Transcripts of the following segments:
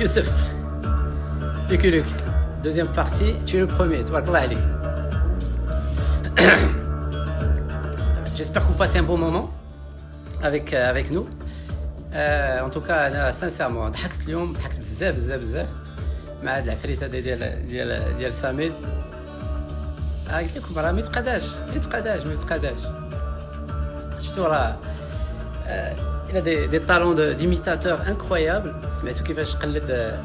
Youssef, Lucky Luke, deuxième partie, tu es le premier, toi, Ali. J'espère que vous passez un bon moment avec nous. En tout cas, أنا sincèrement ضحكت اليوم، ضحكت بزاف بزاف بزاف مع هاد العفريت هذا ديال سمير. قلت لكم راه ما يتقاداش. شفتوا راه il a des talents d'imitateur incroyables. سمعتوا كيفاش قلد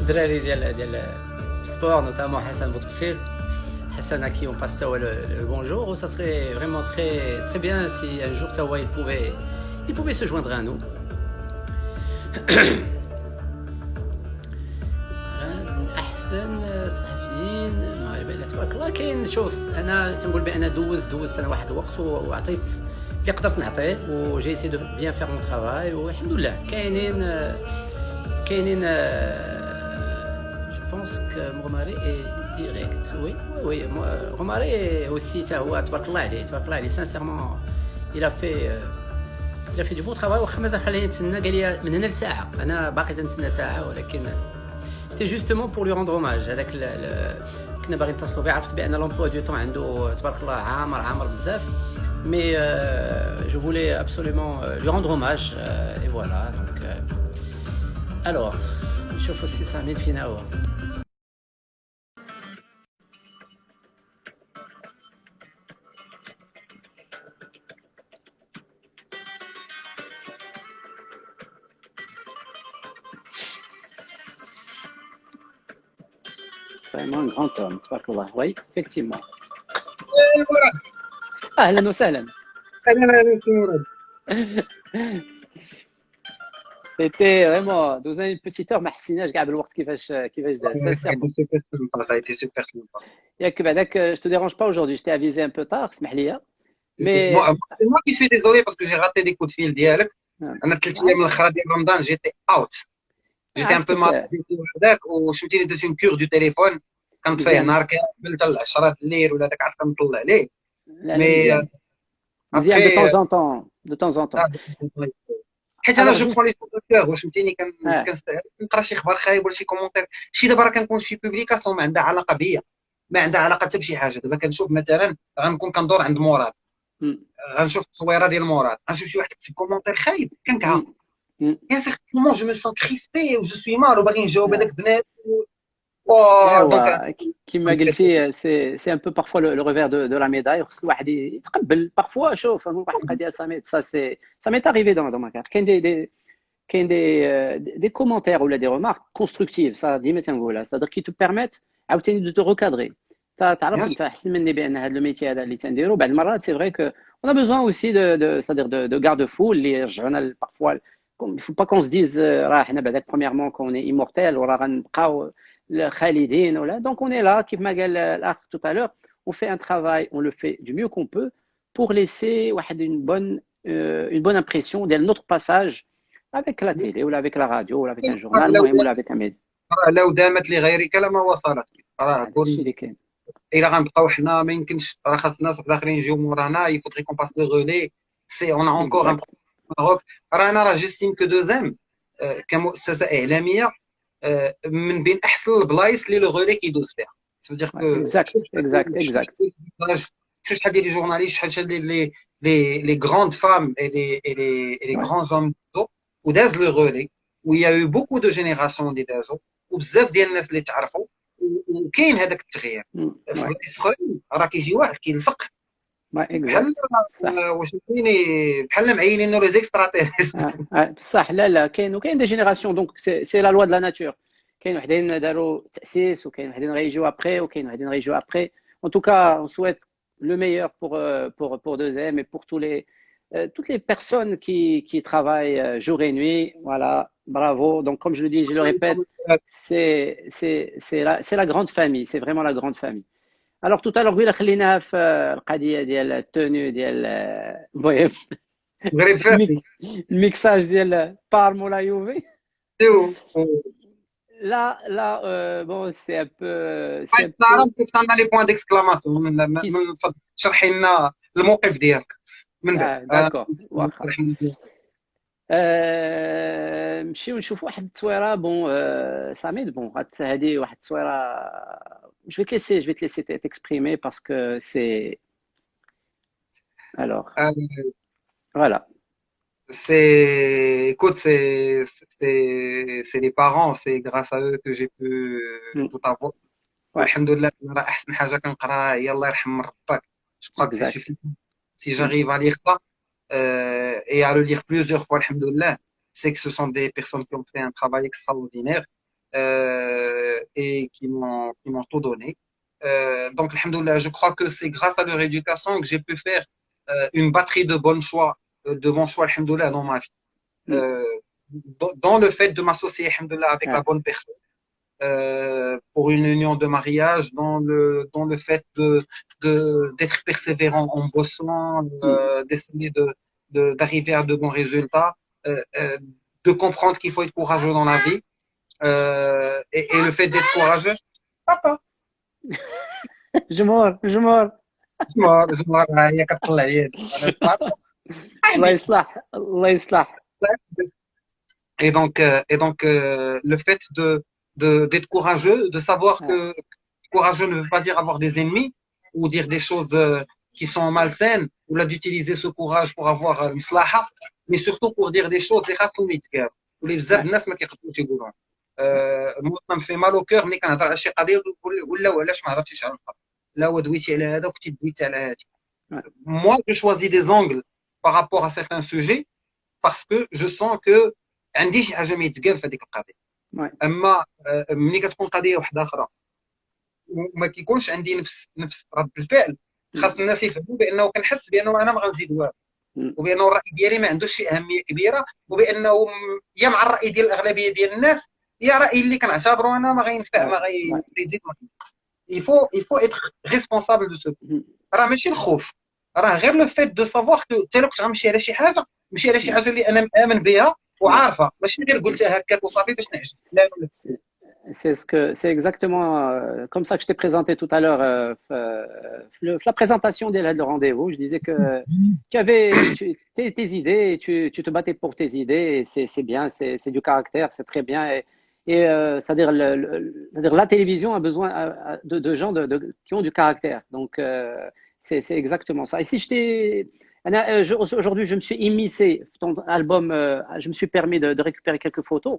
الدراري ديال السبور نوتامون حسن بوتبسيل. Hassan à qui on passe le bonjour. Ça serait vraiment très, très bien si un jour Tawa il pouvait se joindre à nous. أحسن صحفيين المغاربة اللي تبارك الله كاين. شوف أنا تنقول بأن دوزت أنا واحد الوقت وعطيت اللي قدرت نعطيه وجي سي دو بيان فيغ مون ترافاي والحمد لله. كاينين جو بونس كو Romare est direct, oui. Romare aussi, تبارك الله عليه, sincèrement, il a fait du bon travail. وخمسة خلاني نتسنى قال لي من هنا لساعة. أنا باقي تنتسنى ساعة ولكن c'était justement pour lui rendre hommage. هذاك كنا باغي نتصلوا به. عرفت بأن l'emploi du temps عنده تبارك الله عامر بزاف. Mais je voulais absolument lui rendre hommage et voilà. Donc alors نشوفوا السي سامي فينا هو. Vraiment un grand homme, tabarakallah. Oui, effectivement. voilà. أهلا وسهلا. C'était vraiment دوزنا une petite heure ما حسيناش كاع بالوقت كيفاش داز. Ça a été super sympa. ياك بعداك je te dérange pas aujourd'hui, je t'ai avisé un peu tard, اسمح لي. Mais c'est moi qui suis désolé parce que j'ai raté des coups de fil ديالك. أنا 3 أيام الأخرى ديال رمضان j'étais out. J'étais un peu malade هذاك وشفتيني درت une cure du téléphone. كنت فيه نهار كامل حتى 10 الليل ولا داك عاد كنطلع عليه. مي مزيان de temps en temps. حيت انا جو بخون لي فوتوغراف واش فهمتيني كنقرا شي خبر خايب ولا شي كومونتير شي دابا راه كنكون في بوبليكاسيون ما عندها علاقه بيا ما عندها علاقه حتى بشي حاجه. دابا كنشوف مثلا غنكون كندور عند مراد غنشوف التصويره ديال مراد غنشوف شي واحد كتب كومونتير خايب كنكها يا سيغتمون جو مي سون كريسبي و جو سوي مال وباغي نجاوب هذاك بنات كيما قلتي سي ان بو بارفوا لو ريفير دو لا ميداي. خص الواحد يتقبل بارفوا. شوف واحد القضيه ساميت ça m'est arrivé dans ma carrière. كاين دي كومونتير ولا دي ريمارك كونستركتيف صا ديما تنقولها صادر كي تو بيرميت عاوتاني دو تو ريكادري. تعرف انت احسن مني بان هذا الميتي هذا اللي تنديرو بعض المرات سي فري كو اون ا بوزوان اوسي دو صادر دو غارد فو اللي يرجعونا بارفوا. il faut pas qu'on se dise راه حنا بعداك premièrement qu'on est immortel وراه غنبقاو خالدين ولا. donc on est là كيف ما قال الاخ tout à l'heure on fait un travail, on le fait du mieux qu'on peut pour laisser une bonne impression de notre passage avec la télé ou avec la radio ou avec un journal ou avec un média. لو دامت لغيرك لما وصلت. راه كل إلا غنبقاو حنا ما يمكنش. راه خاص ناس اخرين يجيو مورانا. il faudrait qu'on passe le relais. c'est on a encore un Maroc. راه جيستيم كو دوزام كمؤسسه اعلاميه من بين احسن البلايص اللي لو غولي كيدوز فيها. c'est-à-dire que exact شحال ديال لي جورناليست شحال ديال les grandes femmes et les grands hommes وداز لو غولي و il y a eu beaucoup de générations اللي دازوا وبزاف ديال الناس اللي تعرفوا وكاين هذاك التغيير. في البلايص اخرين راه كيجي واحد كيلصق بحال واش فهمتيني بحال معينين لي زيكستراتيريست. بصح لا كاين دي جينيراسيون. دونك سي لا لوا دو لا ناتور. كاين وحدين داروا تاسيس وكاين وحدين غيجيو ابري وكاين وحدين غيجيو ابري. en tout cas on souhaite le meilleur pour 2M et pour toutes les personnes qui travaillent jour et nuit. Voilà, bravo. Donc comme je le dis, je le répète, c'est la grande famille, c'est vraiment la grande famille. Alors tout à l'heure قبيله خليناها في القضيه ديال التوني ديال المهم الميكساج ديال بارمو لا يوفي. Là bon c'est un peu تعرف كيف عندنا لي بوين ديكسكلاماسيون من شرحي لنا الموقف ديالك من بعد. داكور واخا نمشيو نشوفوا واحد التصويره بون سمير بون هذه واحد التصويره. je vais te laisser t'exprimer parce que c'est alors Euh, voilà. écoute, c'est les parents, c'est grâce à eux que j'ai pu Mm. tout avoir. Ouais, والحمد لله راه احسن حاجه كنقراها هي الله يرحم من ربك. Je crois que c'est exact. suffisant. Si Mm. j'arrive à lire ça et à le lire plusieurs fois, alhamdoulilah, c'est que ce sont des personnes qui ont fait un travail extraordinaire et qui m'ont tout donné. Donc, alhamdoulilah, je crois que c'est grâce à leur éducation que j'ai pu faire une batterie de bons choix, alhamdoulilah, dans ma vie. Mm. Euh, dans le fait de m'associer, alhamdoulilah, avec la Ouais. bonne personne pour une union de mariage, dans le fait d'être persévérant en bossant, Mm. d'essayer d'arriver à de bons résultats, de comprendre qu'il faut être courageux dans la vie, et le fait d'être courageux, papa, Je mords. اسمع هي كتطلع يد انا الله عادي. يصلح الله يصلح. Et donc, le fait d'être courageux, de savoir Ouais. que courageux ne veut pas dire avoir des ennemis ou dire des choses qui sont malsaines, ou là d'utiliser ce courage pour avoir maslaha, mais surtout pour dire des choses اللي خاصهم يتقالوا واللي بزاف Ouais. الناس ما كيقدروش يقولوها. moi ça me fait mal au cœur ملي كنهضر على شي قضيه ولا وعلاش ما هضرتيش على الحق، لا ودويتي على هذا وكنتي دويتي على هذه. Ouais. Moi je choisis des angles par rapport à certains sujets parce que je sens que عندي شي حاجه ما يتقال في هذيك القضيه. Ouais. اما ملي كتكون قضيه واحده اخرى وما كيكونش عندي نفس رد الفعل، خاص Mm. الناس يفهموا بانه كنحس بانه انا ما غنزيد والو، Mm. وبانه الراي ديالي ما عندوش شي اهميه كبيره، وبانه يا مع الراي ديال الاغلبيه ديال الناس يا رايي اللي كنعتبره انا ما غينفع Ouais. ما Ouais. غيزيد ما غينقص. il faut être responsable de ce. Mm. راه ماشي الخوف، راه غير لو فيت دو سافوار كو حتى لو كنت غنمشي على شي حاجه ماشي على شي Mm. حاجه اللي انا مآمن بها Ouais. وعارفه، ماشي غير قلتها هكاك وصافي باش نعجب، لا لا. C'est exactement comme ça que je t'ai présenté tout à l'heure la présentation de rendez-vous. Je disais que tu avais tes idées, et tu te battais pour tes idées, et c'est bien, c'est du caractère, c'est très bien. C'est-à-dire c'est-à-dire la télévision a besoin de gens qui ont du caractère. Donc c'est exactement ça. Et si je t'ai aujourd'hui, je me suis immiscé ton album, je me suis permis de récupérer quelques photos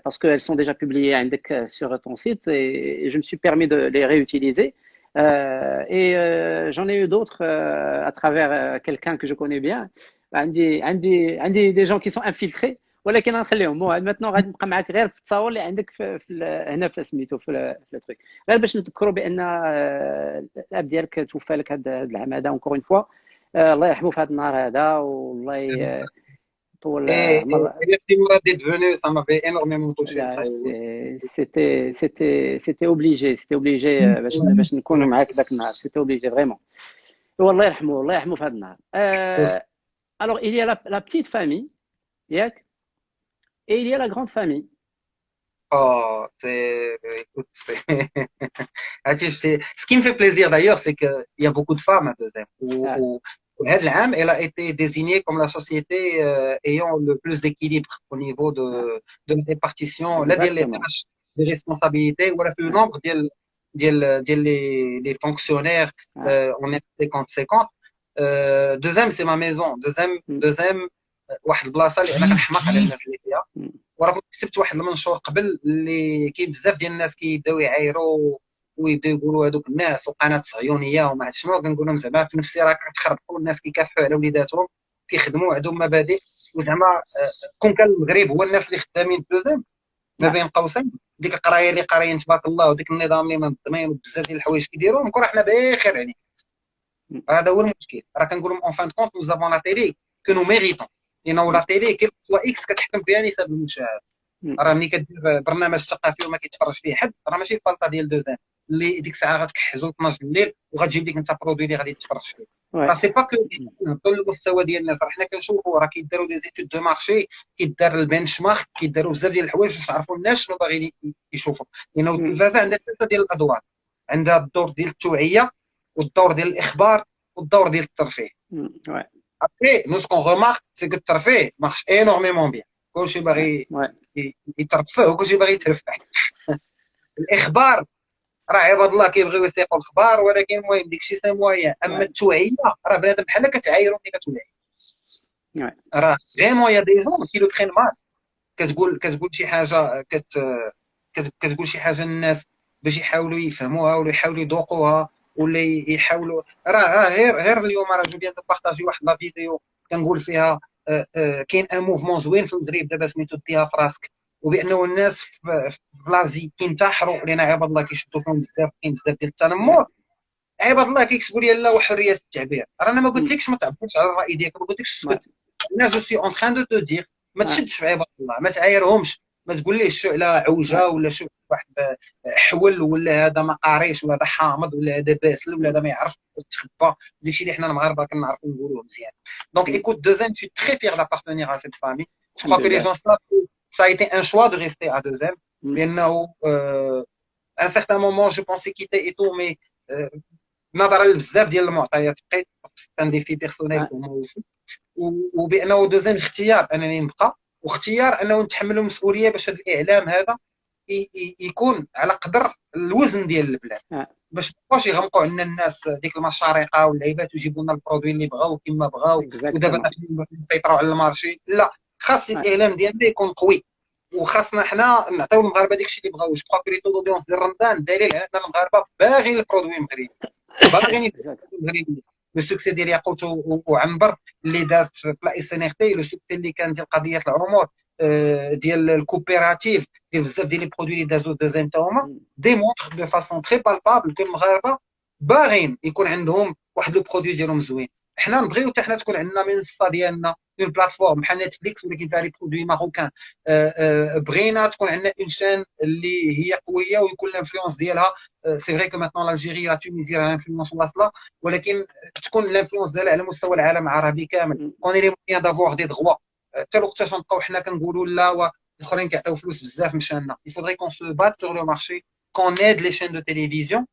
parce qu'elles sont déjà publiées sur ton site et je me suis permis de les réutiliser. J'en ai eu d'autres à travers quelqu'un que je connais bien. Des gens qui sont infiltrés ولكن غنخليهم maintenant غادي نبقى معاك غير في التصاور اللي عندك هنا في سميتو في التريك غير باش نذكروا بان الاب ديالك توفى لك هذا العام هذا اونكور اون فوا. الله يرحمه في هذا النهار هذا والله يطول عمر. Merci Mourad d'être venu, ça m'avait énormément touché. لا c'était obligé باش نكونوا معاك ذاك النهار c'était obligé vraiment. والله يرحمه الله يرحمه في هذا النهار. Alors il y a la petite famille ياك et il y a la grande famille. Oh, écoute, ce qui me fait plaisir d'ailleurs, c'est qu'il y a beaucoup de femmes à deuxième. Ah, وهذا العام, elle a été désignée comme la société ayant le plus d'équilibre au niveau ah, de la répartition, là, ديال les exactement. tâches de responsabilité, ou le Ah, nombre ديال les fonctionnaires, ah, on est 50-50. Deuxième, c'est ma maison. mm, Deuxième, واحد البلاصه اللي انا كنحماق على الناس اللي فيها. mm, وراه كنت كتبت واحد المنشور قبل اللي كاين بزاف ديال الناس كيبداو يعايروا ويبداو يقولوا هذوك الناس وقناه صهيونيه وما عرفت شنو، كنقول لهم زعما في نفسي راه كتخربقوا الناس كيكافحوا على وليداتهم كيخدموا عندهم مبادئ، وزعما كون كان المغرب هو الناس اللي خدامين دوزيام ما ah, بين قوسين، ديك القرايه اللي قاريين تبارك الله وديك النظام اللي منظمين وبزاف ديال الحوايج كيديروهم، كون حنا بخير يعني. mm, هذا هو المشكل، راه كنقول لهم اون فان كونت نو زافون لا تيلي كو نو ميريتون، لانه لا تيلي كيل سوا اكس كتحكم فيها نسب المشاهده. mm, راه ملي كدير برنامج ثقافي وما كيتفرج فيه حد، راه ماشي الفلطه ديال دوزان اللي ديك الساعه غتكحزو 12 الليل وغتجيب لك انت برودوي اللي غادي تتفرج فيه. راه ouais, سي با كو mm, نهضروا للمستوى ديال الناس، راه حنا كنشوفوا راه كيداروا لي زيتود دو مارشي، كيدار البنش مارك، كيداروا بزاف ديال الحوايج باش يعرفوا الناس شنو باغيين يشوفوا، لانه mm, التلفازه عندها ثلاثه ديال الادوار، عندها الدور ديال التوعيه والدور ديال الاخبار والدور ديال الترفيه. mm, ouais. Après, nous, ce qu'on remarque, c'est que le tarfih marche énormément bien. كلشي ouais, باغي ouais, يترفه وكلشي باغي يترفه. الاخبار راه عباد الله كيبغيو يسيقوا الاخبار، ولكن المهم داكشي سي مويان. اما ouais, التوعيه راه بنادم بحال كتعايرو ملي كتوعي. ouais, راه فريمون يا دي جون كي لو برين مال. كتقول شي حاجه كتقول شي حاجه للناس باش يحاولوا يفهموها ولا يحاولوا يذوقوها ولا يحاولوا. راه غير اليوم راه جو ديال بارطاجي واحد لا فيديو كنقول فيها كاين ان موفمون زوين في المغرب دابا سميتو ديها في راسك، وبانه الناس في لازي كينتحروا لان عباد الله كيشدوا فيهم بزاف، كاين بزاف ديال ouais, التنمر. عباد الله كيكتبوا لي لا وحريه التعبير. رانا ما mm, قلتلكش ما تعبرش على الراي ديالك، ما قلتلكش ouais, تسكت. انا جو سي اون تران دو تو دير ما ouais, تشدش في عباد الله، ما تعايرهمش، ما تقوليش شو على ouais, عوجه ولا شو واحد حول ولا هذا ما قاريش ولا هذا حامض ولا هذا باسل ولا mm, هذا ما يعرف تخبى. داكشي اللي حنا المغاربه كنعرفوا نقولوه مزيان. دونك mm. ايكوت Deux M, je suis très fier d'appartenir à cette famille. Je crois que les Alhamdulillah. gens savent que ça a été un choix de rester à Deux M. Mm, لانه à un certain moment je pensais quitter et tout, mais نظرا لبزاف ديال المعطيات بقيت ان ديفي بيرسونيل ouais, بور مو اوسي. وبانه دوزيام اختيار انني نبقى، واختيار انه نتحمل المسؤوليه باش هذا الاعلام هذا يكون على قدر الوزن ديال البلاد، ouais, باش ما يبقاوش يغمقوا عندنا الناس ديك المشارقه واللعيبات ويجيبوا لنا البرودوي اللي بغاو كما بغاو، ودابا exactement. داخلين نسيطروا على المارشي. لا، خاص Ouais, الاعلام ديالنا يكون قوي، وخاصنا حنا نعطيو المغاربه داكشي اللي بغاو. جو كخوا كو لي تو دودونس ديال رمضان دليل على ان المغاربه باغيين البرودوي مغربي، باغيين يديروا exact. المغربي. لو سوكسي ديال ياقوت وعنبر اللي دازت في لا اس ان ار تي، لو سوكسي اللي كان ديال قضيه العمر ديال الكوبيراتيف، ديال بزاف ديال لي برودوي اللي دازو دوزيام تا هما، Mm, ديمونتر دو فاسون تري بالبابل كو المغاربه باغيين يكون عندهم واحد لو برودوي ديالهم زوين. حنا نبغيو حتى حنا تكون عندنا منصه ديالنا، اون بلاتفورم بحال نتفليكس ولكن فيها لي برودوي ماروكان. بغينا تكون عندنا اون شان اللي هي قويه ويكون الانفلونس ديالها. سي فري كو ماتنون الجيري لا تونيزي راه الانفلونس واصله، ولكن تكون الانفلونس ديالها على مستوى العالم العربي كامل. mm, اون لي مويان دافوار دي دغوا. حتى الوقت نبقاو حنا كنقولوا لا والاخرين كيعطيو فلوس بزاف مشاننا. il faudrait qu'on se batte sur le marché, qu'on aide les chaînes de télévision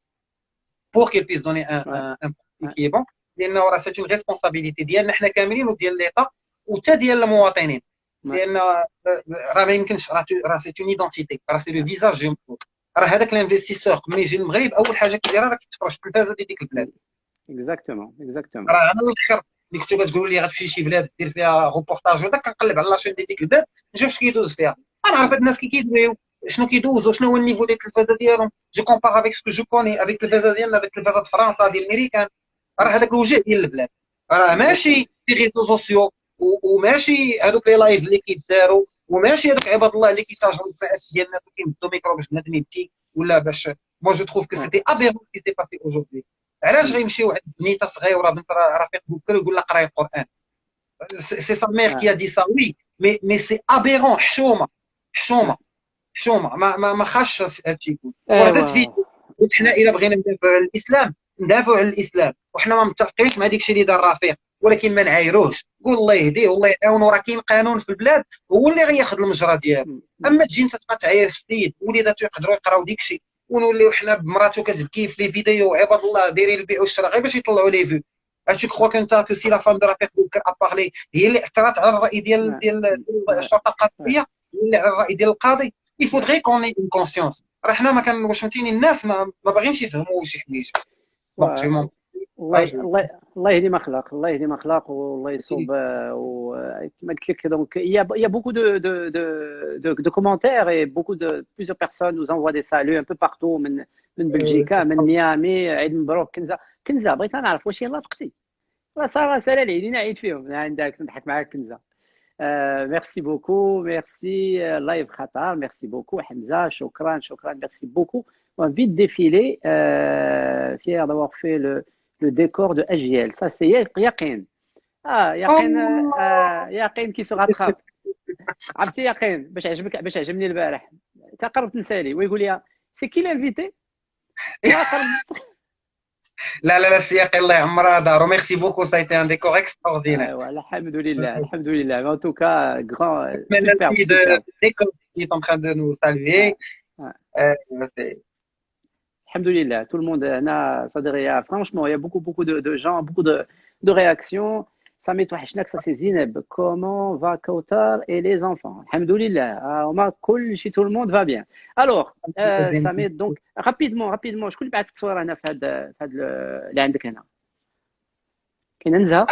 pour qu'ils puissent donner ouais, un produit ouais, qui est bon. لانه راه سيت اون ريسبونسابيلتي ديالنا حنا كاملين وديال ليطا وحتى ديال المواطنين. ouais, لان راه ما يمكنش، راه سيت اون ايدونتيتي، راه سي لو فيزاج ديال المغرب. راه هذاك الانفستيسور ملي يجي المغرب اول حاجه كيديرها راه كيتفرج في التلفازه ديال ديك البلاد. mm, exactement, exactement. راه انا الاخر اللي كنتو كتقولوا لي غتمشي شي بلاد دير فيها روبورتاج ودا كنقلب على لاشين ديال ديك البلاد نشوف اش كيدوز فيها. انا عارف Ouais, هاد الناس كي كيدويو شنو كيدوزو، شنو هو النيفو ديال التلفازه ديالهم. جو كومبار افيك سكو جو كوني افيك التلفازه ديالنا افيك التلفازه فرنسا ديال الميريكان. راه mm, هذاك الوجه ديال البلاد، راه ماشي exactement. لي ريزو سوسيو وماشي هذوك لي لايف اللي كيداروا، وماشي هذوك عباد الله اللي كيتاجروا الفئات ديال الناس وكيمدوا ميكرو باش بنادم يبكي ولا باش. مو جو تروف كو Ouais, سيتي ابيرون كي سي باسي اوجوردي. علاش mm, غيمشيو عند بنيته صغيره بنت رفيق بكر ويقول لها قراي القران؟ سي سا مير ouais, كي ا دي سا وي، مي سي ابيرون. حشومه حشومه ouais. حشومه ما خاصش هادشي يكون. وهذا ايوا. فيديو قلت حنا الا بغينا ندافعوا على الاسلام ندافعوا على الاسلام، وحنا ما متفقينش مع داكشي اللي دار رفيق، ولكن ما نعايروش. قول الله يهديه والله يعاونه، راه كاين قانون في البلاد هو اللي غياخذ المجرى ديالو. Mm, mm, اما تجي انت تبقى تعاير في السيد وليداتو يقدروا يقراو داكشي، ونوليو حنا بمراتو كتبكي في لي فيديو عباد الله دايرين البيع والشراء غير باش يطلعوا لي فيو. tu crois que سي لا فام دو رفيق بوكر ابارلي هي اللي اثرت على الراي ديال ouais, ouais, الشرطه ouais. القضائيه، هي اللي على الراي ديال القاضي. il faudrait qu'on ait une conscience. راه حنا ما كان واش فهمتيني الناس ما باغينش يفهموا شي حوايج. بون جي مون والله الله الله يهدي ما خلق، الله يهدي ما خلق والله يصوب. وكما قلت لك دونك il y a beaucoup de commentaires et beaucoup de plusieurs personnes nous envoient des saluts un peu partout من بلجيكا، من ميامي. عيد مبروك كنزه. كنزه بغيت نعرف واش يلاه اختي راه صار سالا العيدين عيد فيهم عندك نضحك معاك كنزه. ميرسي بوكو ميرسي لايف خطر ميرسي بوكو حمزه شكرا شكرا ميرسي بوكو. On va vite défiler. Fier d'avoir fait le décor de AGL. Ça, c'est Yaqin. Ah, Yaqin, Yaqin qui se rattrape. عرفتي يقين باش عجبك باش عجبني البارح تا قربت نسالي ويقول لي سي كي لانفيتي قرب. لا السياق الله يعمرها دارو. ميرسي بوكو سا ايتي ان ديكور اكستراوردينير. ايوا الحمد لله الحمد لله en tout cas grand نتمنى superbe الفيد superbe. ديكور qui est en train de nous saluer. Ouais, ouais. Alhamdoulilah, tout le monde, franchement, il y a beaucoup de gens, beaucoup de réactions. سميت وحشناك ça c'est Zineb. Comment va Kautar et les enfants? Alhamdoulilah. هما كل شيء tout le monde va bien. Alors سميت donc rapidement شكون اللي بعث لك صورة هنا في هذا اللي عندك هنا؟ كاين نزهة؟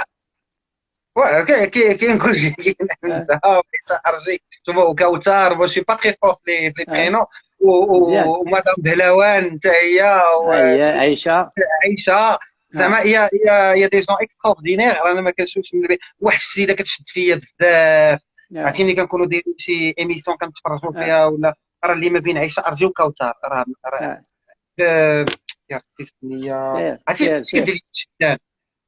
كاين كلشي كاين ارجي ثم وكوثر جو سوي با تري فور في لي برينون مزيان. ومدام بهلوان حتى هي هي عائشة. وعائشه زعما هي دي جون اكستراوردينير. انا ما كنشوفش من البيت واحد السيده كتشد فيا بزاف. عرفتي ملي كنكونوا دايرين شي ايميسيون كنتفرجوا فيها ولا راه اللي ما بين عائشه ارجي وكوثر راه يا ربي السميه خير عرفتي خير اش خير. كدير شدان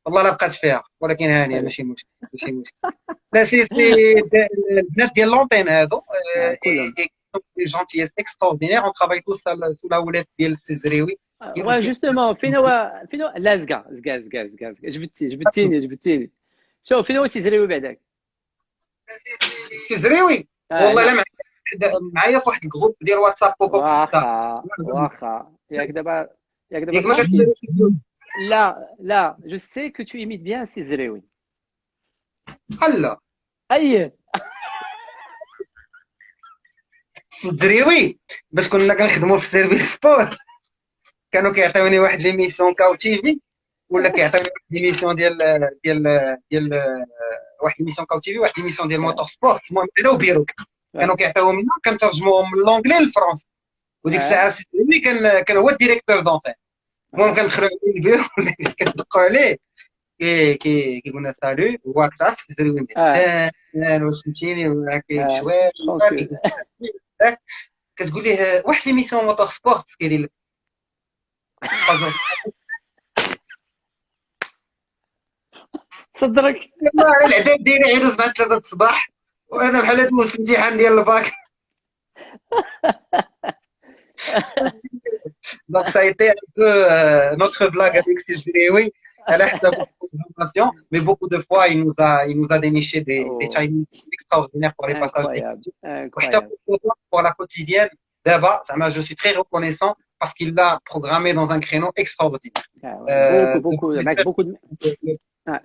والله لا بقات فيها ولكن هانيه ماشي مشكل ماشي مشكل. لا سي الناس ديال لونتين هادو كلهم. دي جونتيس اكستراوردينير. اون ترافاي تو سو لا ولات ديال السزريوي. جوستومون فين هو لا زكا جبدتيني. شوف فين هو سي زريوي بعداك؟ السزريوي والله لا معايا في واحد الجروب ديال واتساب بوب واخا ياك دابا ياك ما كتقدرش لا je sais que tu imites bien سي زريوي. لا اي السزريوي باش كنا كنخدموا في السيرفيس سبور كانوا كيعطيوني واحد ليميسيون كاو تي في ولا كيعطيوني واحد ليميسيون ديال واحد ليميسيون كاو تي في واحد ليميسيون ديال موتور سبورت. المهم انا وبيروك كانوا كيعطيوهم لنا كنترجموهم من لونجلي للفرنسي. وديك الساعه السيرفي كان هو الديريكتور دونتين. المهم كندخلوا عليه البيرو كندقوا عليه كيقولنا سالو هو كتعرف السزريوي واش فهمتيني وهكا شويه كتقول ليه واحد ليميسيون موتور سبورت كيدير لك صدرك. العداد ديالي عيدوز مع 3 الصباح وانا بحال دوزت الامتحان ديال الباك. Donc ça a été un peu notre blague avec Sezrewi. Elle a été beaucoup d'informations, mais beaucoup de fois il nous a déniché des timings extraordinaires pour les passages. Incroyable. Pour la quotidienne, d'abord, je suis très reconnaissant parce qu'il l'a programmé dans un créneau extraordinaire. Beaucoup de...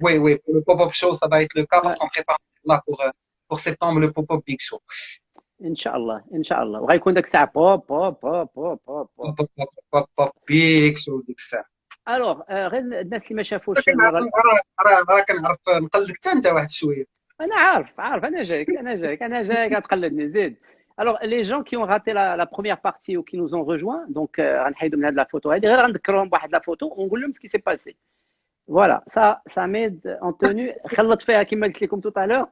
Oui, pour le pop-up show, ça va être le cas parce qu'on prépare là pour septembre le pop-up big show. ان شاء الله وغيكون داك الساعه بوب بيك شو ديك الساعه. الوغ غير الناس اللي ما شافوش راه كنعرف نقلدك حتى انت واحد شويه. انا عارف انا جايك غتقلدني زيد. Alors, les gens qui ont raté la première partie ou qui nous ont rejoints, donc, غنحيدوا من هاد لا فوتو هادي غير غنذكرهم بواحد لا فوتو ونقول لهم ce qui s'est passé. Voilà, ça m'aide en tenue. خلط فيها كما قلت لكم tout à l'heure.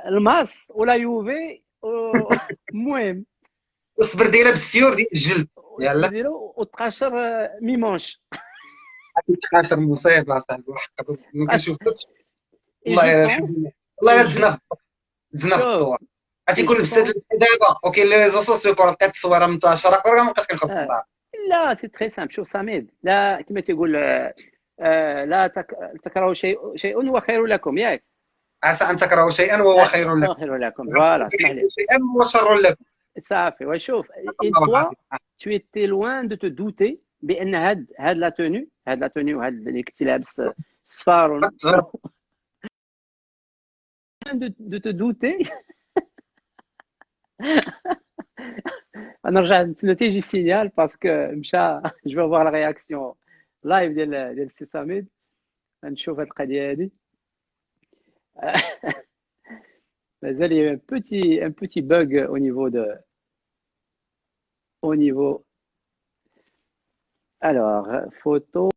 الماس ولا يوفي المهم والصبر ديالها بالسيور ديال الجلد يلا ديرو وتقاشر ميمونش 12 مصيبه صاحبي ما كنشوفش والله يرحم والله دزنا في الطور عرفتي كل بزاف دابا وكاين لي ريزو سوسيو كون لقيت التصويره منتشره كل ما بقيتش كنخرج للدار. لا سي تري سامبل. شوف سميد لا كما تيقول لا تكرهوا شيء هو خير لكم ياك عسى ان تكرهوا شيئا وهو خير لكم. فوالا اسمح لي شيئا وهو شر لكم. صافي وشوف toi tu étais loin de te douter بان هاد لا توني وهاد اللي كنتي لابس صفار de te douter. نرجع نتيجي السينيال باسكو مشى جو vais voir la réaction لايف ديال سي سميد. نشوف هاد القضيه هادي. مازال il y a un petit bug au niveau alors photo.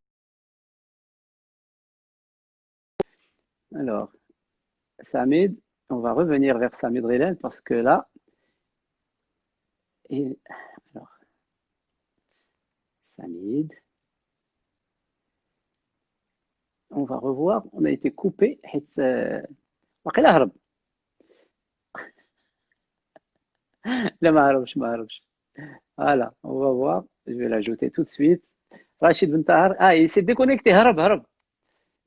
Alors Samid, on va revenir vers Samid Rilal parce que là alors Samid, on va revoir, on a été coupé حيت واقيلا هرب. لا ما هربش. Voilà, on va voir. Je vais l'ajouter tout de suite. Rachid Bentahar. Il s'est déconnecté. هرب.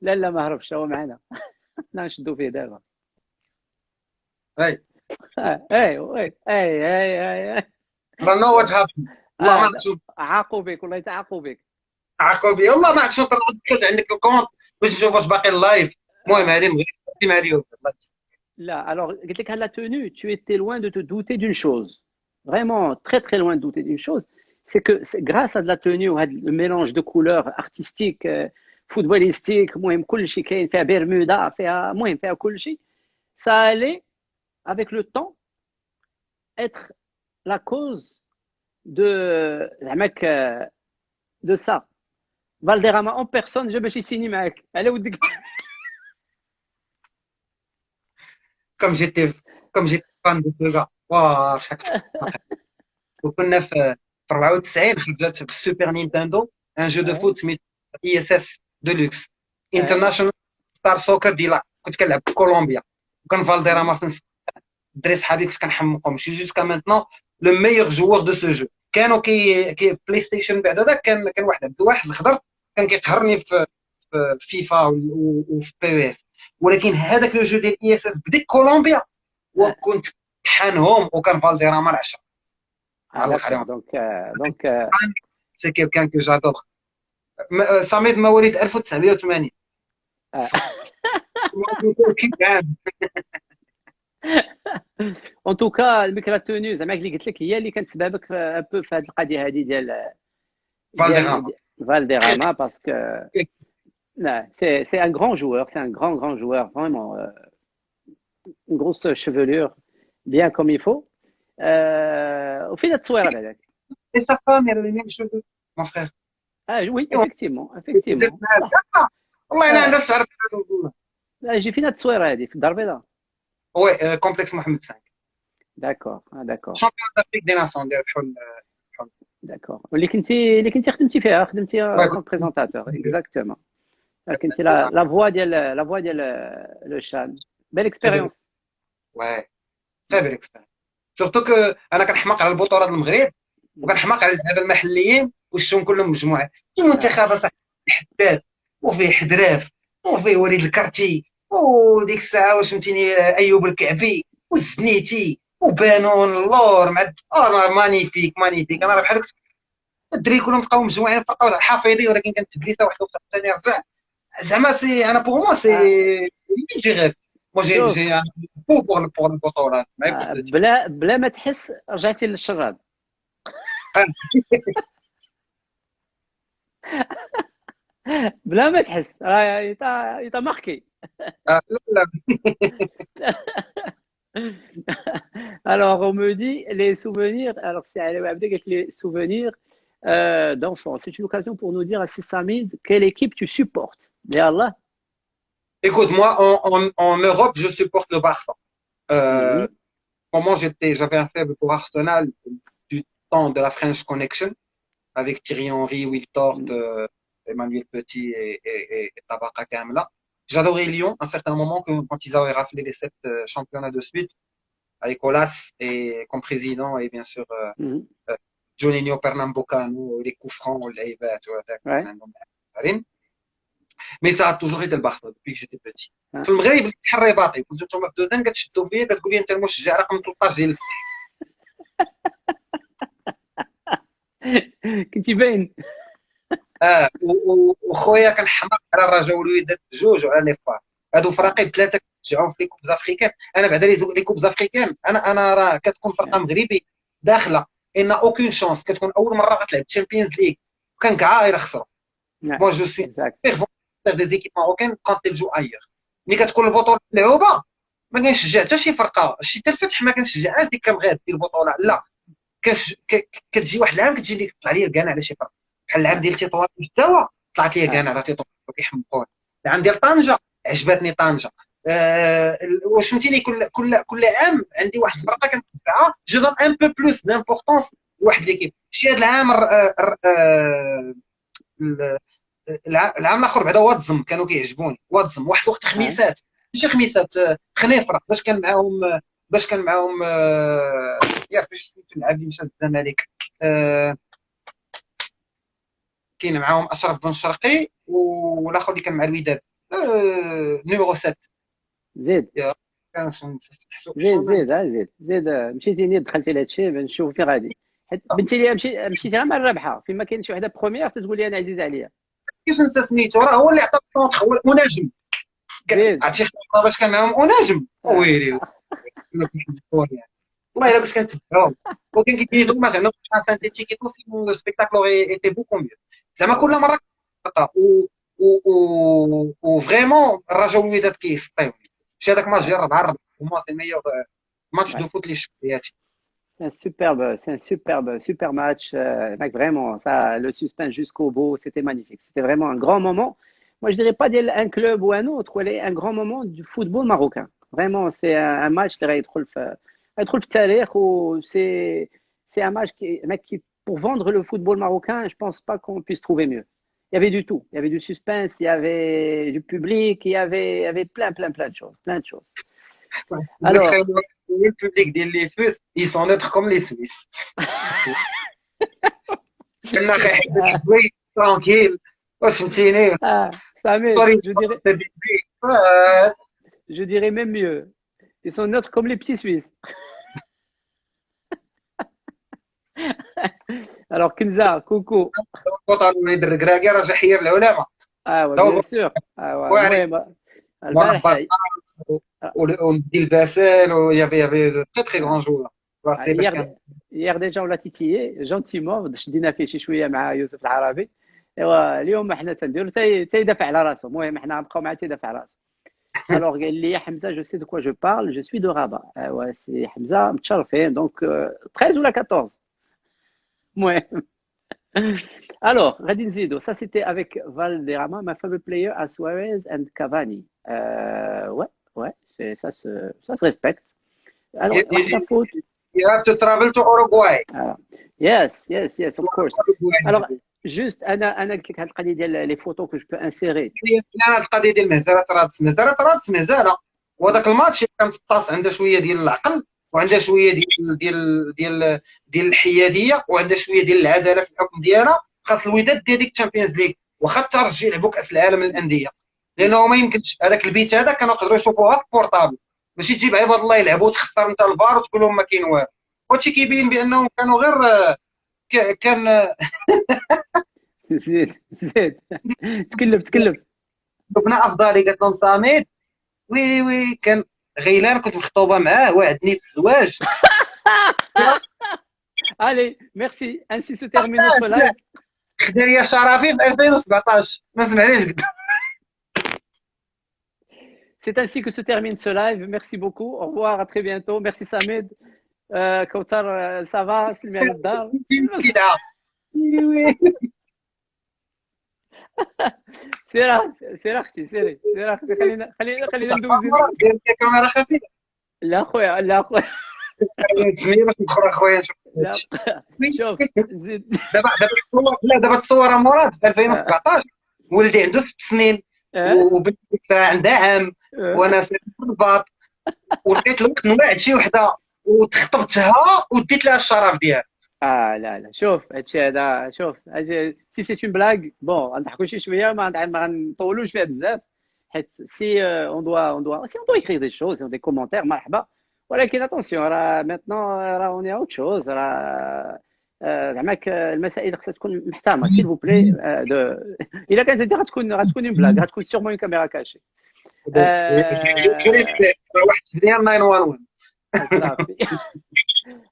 لا ما هربش هو معنا. نشدو فيه دابا. اي راه وات هابن. والله ما تشوف عاقوا بك والله والله ما تشوف كنت عندك الكونت باش نشوف واش باقي اللايف. المهم هذه المغرب مع اليوم الله يسلمك. Là, alors, la tenue, tu étais loin de te douter d'une chose. Vraiment, très, très loin de douter d'une chose. C'est que grâce à de la tenue, ou à le mélange de couleurs artistiques, footballistiques, المهم كل شيء كاين فيها برمودا فيها المهم فيها كل شيء, ça allait, avec le temps, être la cause de, زعماك, de ça. Valderrama en personne, je باش يسيني معاك. على ودك. كوم جيتي كوم جيتي فان دو سو كاع واه شحال وكنا في 94 خرجت في السوبر نينتندو ان جو دو Ouais, فوت سميتو اي اس اس ديلوكس ouais. انترناشونال ستار سوكر ديال كنت كنلعب في كولومبيا وكان فالديراما في نفس الدري صحابي كنت كنحمقهم شي جوسكا مانتنون لو ميور جوور دو سو جو كانوا كي بلاي ستيشن بعد هذا كان واحد عبد الواحد الخضر كان كيقهرني في فيفا وفي بي اس ولكن هذاك لو جو ديال اي اس اس بديك كولومبيا وكنت حانهم وكان فالديراما العشرة Ah, علق d'accord. عليهم Donc, سي كيلكان كو جادور صميد مواليد 1980 كيف عام en tout cas, الميك لا توني زعما اللي قلت لك هي اللي كانت سبابك ان بو في هذه القضيه هذه فالديراما ديال فالديراما باسكو لا سي ان غران جوور سي ان غران جوور فريمون une grosse chevelure bien comme il faut وفين التصويره بعدك اي سا فام يا لي ميم شوفو مون فخير اه oui effectivement صح والله انا آه الناس عرفت جي فينا التصويره هذه في الدار البيضاء وي كومبلكس محمد 5 داكور شامبيون دافريك دي ناسيون ديال بحال داكور اللي كنتي خدمتي فيها وي كونت بريزونتاتور اكزاكتومون كنتي لا فوا ديال لو شان بيل اكسبيريونس وي تري بيل اكسبيرينس سورتو كو انا كنحماق على البطولات المغرب وكنحماق على اللعابه المحليين وشهم كلهم مجموعه في منتخب صح حداد وفيه حدراف وفيه وليد الكارتي وديك الساعه واش فهمتيني ايوب الكعبي والزنيتي وبانون اللور مع مانيفيك انا راه بحال الدراري كلهم بقاو مجموعين فرقه حافظي ولكن كانت تبليسه واحده اخرى ثاني رجع زعما سي انا بوغ موا سي جي غير مو شوف جي فو بوغ البطولات ما يقولش بلا ما تحس رجعتي للشراد بلا ما تحس راه يتا ماركي لا لا alors on me dit les souvenirs alors c'est avec les souvenirs d'enfants c'est une occasion pour nous dire à Samid quelle équipe tu supportes Yallah. écoute moi en Europe je supporte le Barça euh, Mhm. moment j'avais un faible pour Arsenal du temps de la French Connection avec Thierry Henry, Will Tort, Emmanuel Petit et Tabaka Kamla. J'adorais Lyon à un certain moment quand ils avaient raflé les 7 championnats de suite avec Olas et comme président et bien sûr Mhm. Juninho Pernambucano, les coups francs, les tu vois, Ouais. mais ça a toujours été le Barça depuis que j'étais petit. Ouais. في المغرب الاتحاد الرباطي كنت نتوما في دوزان كتشدوا فيا كتقول لي انت المشجع رقم 13 ديال كنتي باين وخويا كنحماق على الرجاء والوداد بجوج وعلى لي فار هادو فراقي بثلاثه كنشجعهم في لي كوب افريكان انا بعدا لي كوب افريكان انا راه كتكون فرقه مغربي داخله ان اوكين شانس كتكون اول مره غتلعب تشامبيونز ليغ وكان كاع يخسروا Ouais. مو جو سوي Exact. دي زيكيب ماروكان كونت تلجو اير ملي كتكون البطوله ملعوبه ما كنشجع حتى شي فرقه شي حتى الفتح ما كنشجعهاش ديك كامغاد ديال البطوله لا كتجي واحد العام كتجي لي تطلع لي الكان على شي فرقه بحال العام ديال تطوان مستوى طلعت لي Ouais. كان على تطوان كيحمقون العام ديال طنجه عجبتني طنجه واش فهمتيني كل عام عندي واحد الفرقه كنتبعها جو دون ان بو بلوس دامبورطونس لواحد ليكيب شي هذا العام العام الاخر بعدا واتزم كانوا كيعجبوني واتزم واحد الوقت Ouais. خميسات ماشي خميسات خنيفره باش كان معاهم يا باش سميتو اللاعب اللي مشى للزمالك كاين معاهم اشرف بن شرقي والاخر اللي كان مع الوداد نيميرو 7 زيد يا كان حسوا زيد مشيتي نيت دخلتي لهذا الشيء نشوف فين غادي حيت بنتي لي مشيتي غير مع الرابحه فيما كاين شي وحده بروميير تتقول لي انا عزيز عليا كيفاش نسى سميتو راه هو اللي عطى الطونط هو المناجم زيد. عرفتي خطره باش كان معاهم ونجم ويلي والله الا كنت كنتبعهم وكان كيدير دوماج عندهم ان سانتيتيك سي لو سبيكتاكل ايتي بوكو ميو زعما كل مره خطا و فريمون الرجاء والوداد كيسطيو شي هذاك ماتش ديال 4-4 هما سي الميور ماتش دو Ouais. فوت اللي شفت في حياتي. C'est un superbe, super match. Mec, vraiment, ça, le suspense jusqu'au bout, c'était magnifique. C'était vraiment un grand moment. Moi, je dirais pas un club ou un autre, mais un grand moment du football marocain. Vraiment, c'est un match qui va être le التاريخ ou c'est un match mec, pour vendre le football marocain, je pense pas qu'on puisse trouver mieux. Il y avait du tout. Il y avait du suspense, il y avait du public, il y avait plein de choses, plein de choses. Alors, Le public ديال لي فوس ils sont neutres comme les Suisses. كنا غير شوي ترانكيل واش فهمتيني ah, Samed, طريق آه، je dirais même mieux. Ils sont neutres comme les petits Suisses. Alors, Kenza, coucou. الوطن وليد الركراكي راه جا حير العلماء Ah ouais, هو bien sûr. Ah ouais, واعر المهم مربى البارح ودي الباسل ويافي دو تري تري غران جوار راسي باش hier كان hier déjà on l'a titillé gentiment شدينا فيه شي شويه مع يوسف العربي. ايوا اليوم حنا تنديرو تيدافع على راسو. المهم حنا غنبقاو معاه تيدافع على راسو. Alors قال لي يا حمزه je sais de quoi je parle, je suis de Rabat. ايوا سي حمزه متشرفين دونك 13 ولا 14. المهم alors غادي نزيدو ça c'était avec Valderrama, my favorite player à Suarez and Cavani. Ouais, ouais, ça se respecte. Alors واحده فوت. you have to travel to Uruguay. Ah, yes, of course. Alors, juste, أنا قلت لك هذه القضية ديال لي فوتو que je peux insérer. هي القضيه ديال مهزله مهزله وهذاك الماتش كان تطاس عنده شويه ديال العقل وعنده شويه ديال الحياديه وعنده شويه ديال العداله في الحكم ديالها خاص الوداد ديال ديك الشامبيونز ليغ واخا ترجع يلعبوا كاس العالم للانديه لانه ما يمكنش هذاك البيت هذا كانوا يقدروا يشوفوها في بورطابل ماشي تجيب عباد الله يلعبوا وتخسر انت الفار وتقول لهم ما كاين والو وهادشي كيبين بانهم كانوا غير كان زيد تكلف. بنا افضلي قالت لهم صامد وي كان غيلان كنت مخطوبه معاه وعدني بالزواج. Allez, merci. Ainsi se termine notre live. خدا لي شرفي في 2017 ما سمعنيش قدام. C'est ainsi que se termine ce live. Merci beaucoup. Au revoir, à très bientôt. Merci Samed. Kautar, ça va? سلمي على الدار. سير اختي سيري خلينا ندوزو. الكاميرا خفيفه لا خويا تسميه باش ندخل اخويا نشوف لا شوف زيد. دابا تصور مراد في 2017 ولدي عنده 6 سنين وبنتي عندها عام وانا في الرباط ولقيت الوقت نواعد شي وحده وتخطبتها وديت لها الشرف ديالها. لا شوف هادشي هذا شوف سي سي اون بلاك بون غنضحكوا شي شويه ما غنطولوش فيها بزاف حيت سي on doit écrire des choses des commentaires مرحبا ولكن اتونسيون راه ميتنون راه اوني اوت شوز راه زعما المسائل خصها تكون محترمه سيل فو بلي الا كانت هذه غتكون اون بلاك غتكون سيغمون اون كاميرا كاشي. واحد ديال 911 صافي.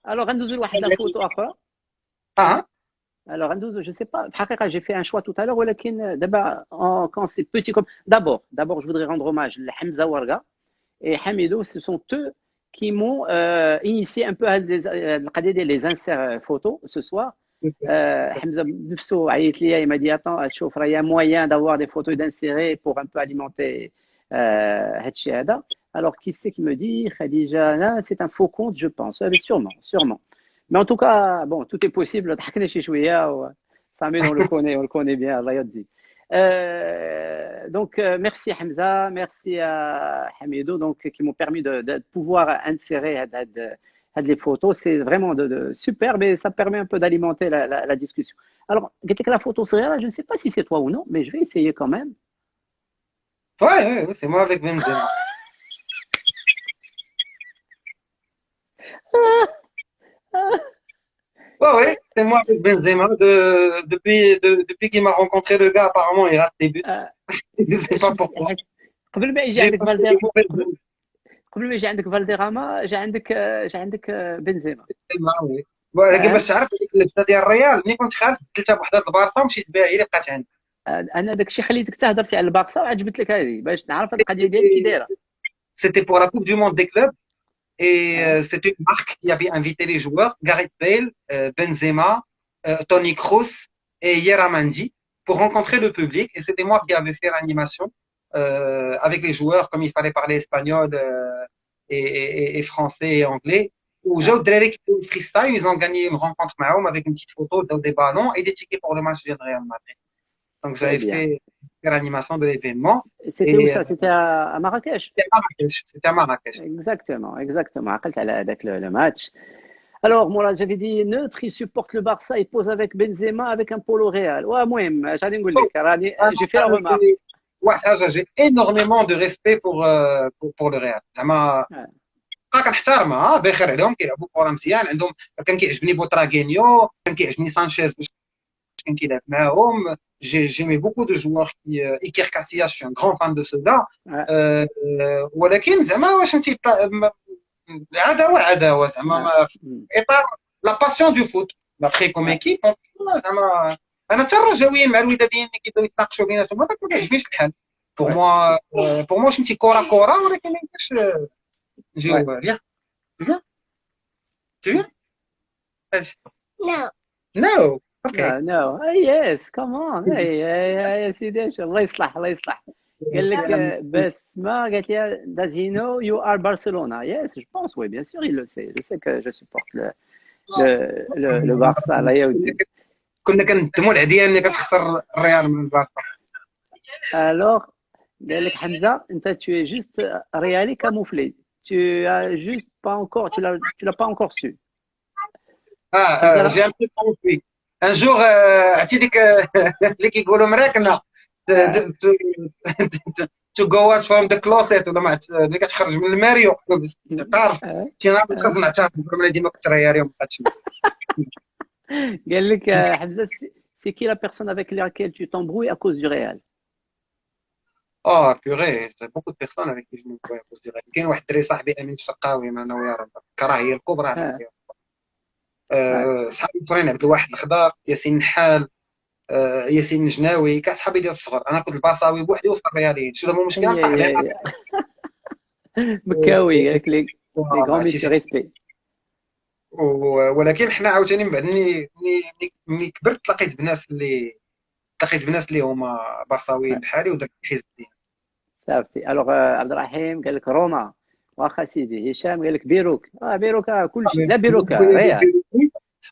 الوغ غندوزو لواحد لا فوتو اخرى. Alors, je sais pas, j'ai fait un choix tout à l'heure, d'abord, quand c'est petit comme. D'abord, je voudrais rendre hommage à Hamza Warga et Hamidou, ce sont eux qui m'ont initié un peu à les inserts photos ce soir. Hamza Nfso il m'a dit attends, il y a moyen d'avoir des photos d'insérer pour un peu alimenter Hatchiada. Alors, qui c'est qui me dit Khadija, là, c'est un faux compte, je pense. Sûrement. Mais en tout cas, bon, tout est possible. Samuel, on le connaît bien, Allah yaddi. Donc, merci Hamza, merci à Hamidou, donc, qui m'ont permis de pouvoir insérer les photos. C'est vraiment super, mais ça permet un peu d'alimenter la discussion. Alors, la photo serait là, je ne sais pas si c'est toi ou non, mais je vais essayer quand même. Ouais, c'est moi avec Benzema. Ouais, c'est moi avec Benzema. Depuis qu'il m'a rencontré, le gars, apparemment, il rate des buts. Je ne sais pas pourquoi. قبل ما يجي J'ai عندك passé des فالدير mauvaises قبل années. قبل ما يجي عندك فالديراما جا عندك بنزيما. وي. ولكن آه، باش تعرف ديك اللبسه ديال الريال ملي كنت خارج بدلتها بوحده البارسا ومشيت بها هي اللي بقات عندي. انا داك الشيء خليتك حتى هضرتي على الباقصه وعجبت لك هذه باش نعرف هذه القضيه ديالك كي دايره. C'était pour la Coupe du Monde des clubs et آه، c'était une marque qui avait invité les joueurs, Gareth Bale, Benzema, Toni Kroos et Yeramandi pour rencontrer le public. Et c'était moi qui avais fait l'animation avec les joueurs, comme il fallait parler espagnol et français et anglais. Où j'ai آه. freestyle, ils ont gagné une rencontre avec une petite photo des ballons et des tickets pour le match du Real Madrid. Donc Très j'avais bien. fait l'animation de l'événement C'était où et ça? C'était à Marrakech? c'était à Marrakech. C'était à Marrakech. Exactement, exactement. عقلت على هذاك le match. Alors, moi, là, j'avais dit neutre, il supporte le Barça, il pose avec Benzema, avec un polo Real. Ouais, المهم غادي نقول لك راني j'ai fait la remarque. J'ai énormément de respect pour le Real. زعما آه، كنحترمها بخير عليهم كيلعبوا كره مزيان عندهم. كان كيعجبني بوتراغينيو كان كيعجبني سانشيز باش كان كيلعب معاهم. جيمي بوكو دو جوار ايكير كاسياس شي ان غران فان دو سو غا. آه، ولكن زعما واش انت العداوه عداوه زعما آه. في اطار لا باسيون دو فوت. ابخي كوم ايكيب زعما انا حتى الرجاويين مع الوداديين اللي كيبداو يتناقشوا بيناتهم هذاك ما كيعجبنيش الحال. بور Ouais, موا بور موا فهمتي كره كره ولكن ما يمكنش ouais. نجيو فيان فيان فيان. No. نو اوكي. No, no. Yes, come on. Hey, يا سيدي الله يصلح الله يصلح. قال لك بسمة قالت لي does he know you are Barcelona? Yes, je pense, oui, bien sûr, il le sait. Je sais que je supporte le Barça, là, يا ودي. كنا كندموا العديان ملي كتخسر الريال من البارسا. Alors, قال لك حمزة أنت tu es juste réaliste camouflé. Tu as juste pas encore, tu l'as pas encore su. حمزة جي ان بي كونفي ان جور. عرفتي ديك اللي كيقولوا مراكنه to go out from the closet ولا ملي كتخرج من الماريو تعرف شي نهار خاصنا نعترف بالبرميله ديما كنت ريالي وما بقاتش. قال لك حمزة c'est qui la personne avec laquelle tu t'embrouilles à cause du Real? اه بيغي بوكو دو بيرسون افيك كي جو مون كاين واحد الدري صاحبي امين الشقاوي انا وياه الكراهيه الكبرى آه. على Ouais. صحابي اخرين عبد الواحد الخضار ياسين نحال ياسين الجناوي كاع صحابي ديال الصغر. انا كنت البارساوي بوحدي وسط الرياليين شنو هو المشكل Aïe, aïe, صاحبي aïe. مكاوي قال لك les grands ماشي messieurs شي. respect. ولكن حنا عاوتاني من بعد ملي كبرت لقيت بناس اللي هما بارساويين Ouais. بحالي ودرت الحزب ديالي. صافي. الوغ عبد الرحيم قال لك روما. واخا سيدي هشام قال لك بيروك. بيروك كل شيء لا بيروك ريال.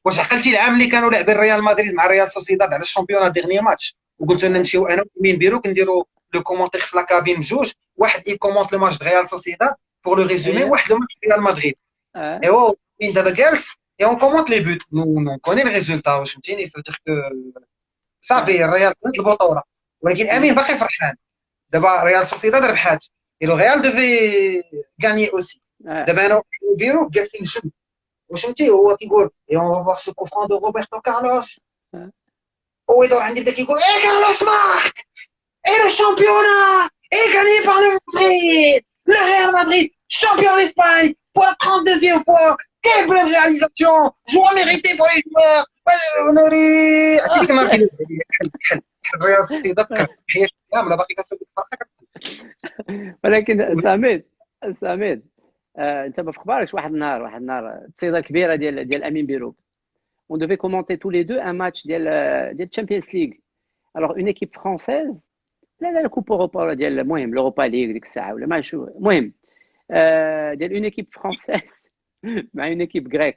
واش عقلتي العام اللي كانوا لاعبين ريال مدريد مع ريال سوسيداد على الشامبيون ديغني ماتش وقلت لنا نمشيو انا ومين بيروك نديروا لو كومونتير في لاكابين بجوج واحد يكومونت لو ماتش د ريال سوسيداد بور لو ريزومي هي واحد لو ماتش ريال مدريد. ايوا مين دابا جالس et on commente les buts. Nous connaît le résultat واش فهمتيني. ça veut dire que صافي الريال خدت البطوله ولكن امين باقي فرحان. دابا ريال سوسيداد ربحات et le Real devait gagner aussi. دابا انا وبيروك جالسين نشد واش فهمتي هو كيقول et on va voir ce coup franc de Roberto Carlos. هو يدور عندي بدا كيقول ايه كارلوس مارك et le championnat est gagné par le Madrid. Le Real Madrid champion d'Espagne pour la 32e fois. Quelle belle réalisation. Joueur mérité pour les joueurs. honoré. عرفتي ديك النهار كيدوز عليا بحال الريال سوسيداد كنحيا كامله باقي كنشوف ولكن سميد انت ما في اخباركش واحد النهار التصيده الكبيره ديال امين بيروك. On devait commenter tous les deux un match ديال Champions League. Alors une équipe française لا الكوب اوروبا ولا ديال المهم لوروبا ليغ ديك الساعه ولا ما شو المهم ديال اون ايكيب فرونسيز مع اون ايكيب غريك.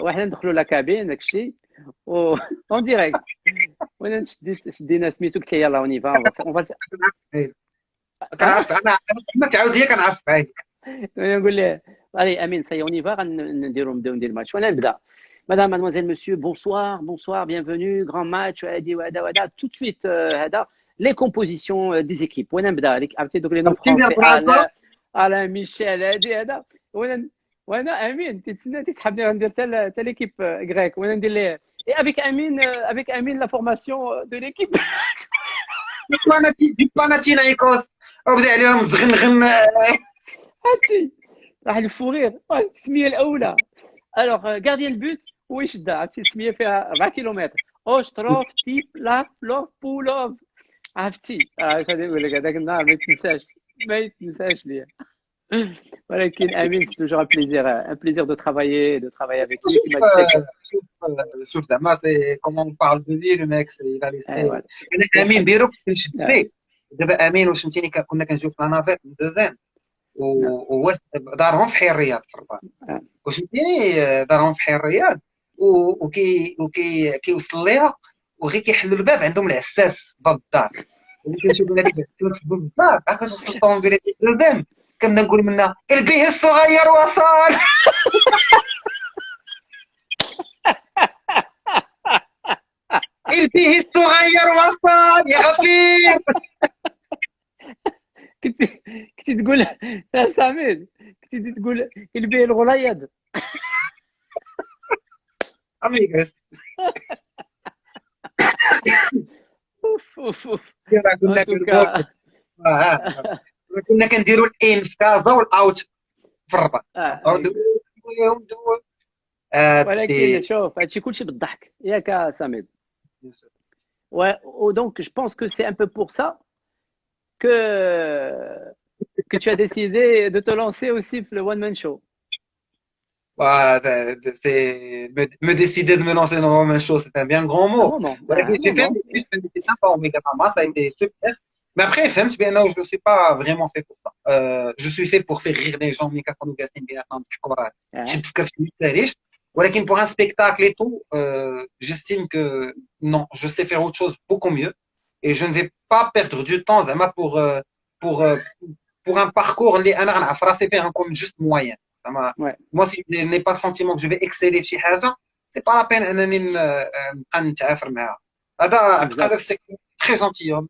وحنا ندخلوا لا كابين داكشي و اون ديريكت وانا شدينا سميتو قلت له يلاه اوني فا كنعرف انا ما تعاود ليا كنعرف عينك. نقول له allez امين سي اوني فا نبداو ندير الماتش وانا نبدا. Madame, mademoiselle, monsieur, bonsoir, bienvenue, grand match, tout de suite, les compositions des équipes. وين نبدا لك عرفتي دوك لي نوم فرونسي على ميشيل وانا امين تتسنى تسحبني غندير حتى ليكيب غريك وانا ندير ليه et avec Amine la formation de l'équipe. du Panathinaikos وبدا عليهم زغنغن. هاتي راح الفورير التسميه الاولى. الوغ غارديان البوت هو يشدها، عرفتي السميه فيها 4 كيلومتر. اوشتروف تيب لاف لوف بولوف، عرفتي اش غادي نقول لك، هذاك النهار ما يتنساش، ما يتنساش ليا. ولكن امين سي توجور ان بليزير دو travailler avec lui كما قلت لك. شوف زعما سي كومون بارل دو لي لو ميك سي لا ليستي. ايوا انا امين بيرو كنت كنشد فيه. دابا امين واش فهمتيني كنا كنجيو في لانافيت من دوزان و دارهم في حي الرياض في الرباط. واش فهمتيني دارهم في حي الرياض كيوصل ليها وغير كيحلوا الباب عندهم العساس باب الدار. كنشوف انا ديك العساس باب الدار عاد كتوصل الطوموبيله دوزان كنا نقول منا البيه الصغير وصل. البيه الصغير وصل يا غفير. كنتي تقول يا سمير، كنتي تقول البيه الغليظ. اميغاس اوف كنا كنديروا الان في كازا والاوت في الرباط. ولكن شوف هادشي كلشي بالضحك ياك سمير. Donc je pense que c'est un peu pour ça que tu as décidé de te lancer aussi pour le one man show. Me décider de me lancer dans le même chose, c'est un bien grand mot. J'ai fait des sympa au Mega Mama, ça a été super. Mais après, je ne suis pas vraiment fait pour ça. Je suis fait pour faire rire les gens, mais quand on gagne bien ولكن pour un spectacle et tout, j'estime que non, je sais faire autre chose beaucoup mieux et je ne vais pas perdre du temps pour un parcours اللي انا غنعرف راسي فيه غنكون juste moyen. Moi si je n'ai pas le sentiment que je vais exceller في شي حاجه, c'est pas la peine انني نبقى نتعافر معاها. هذا عبد القادر سي très gentilhomme.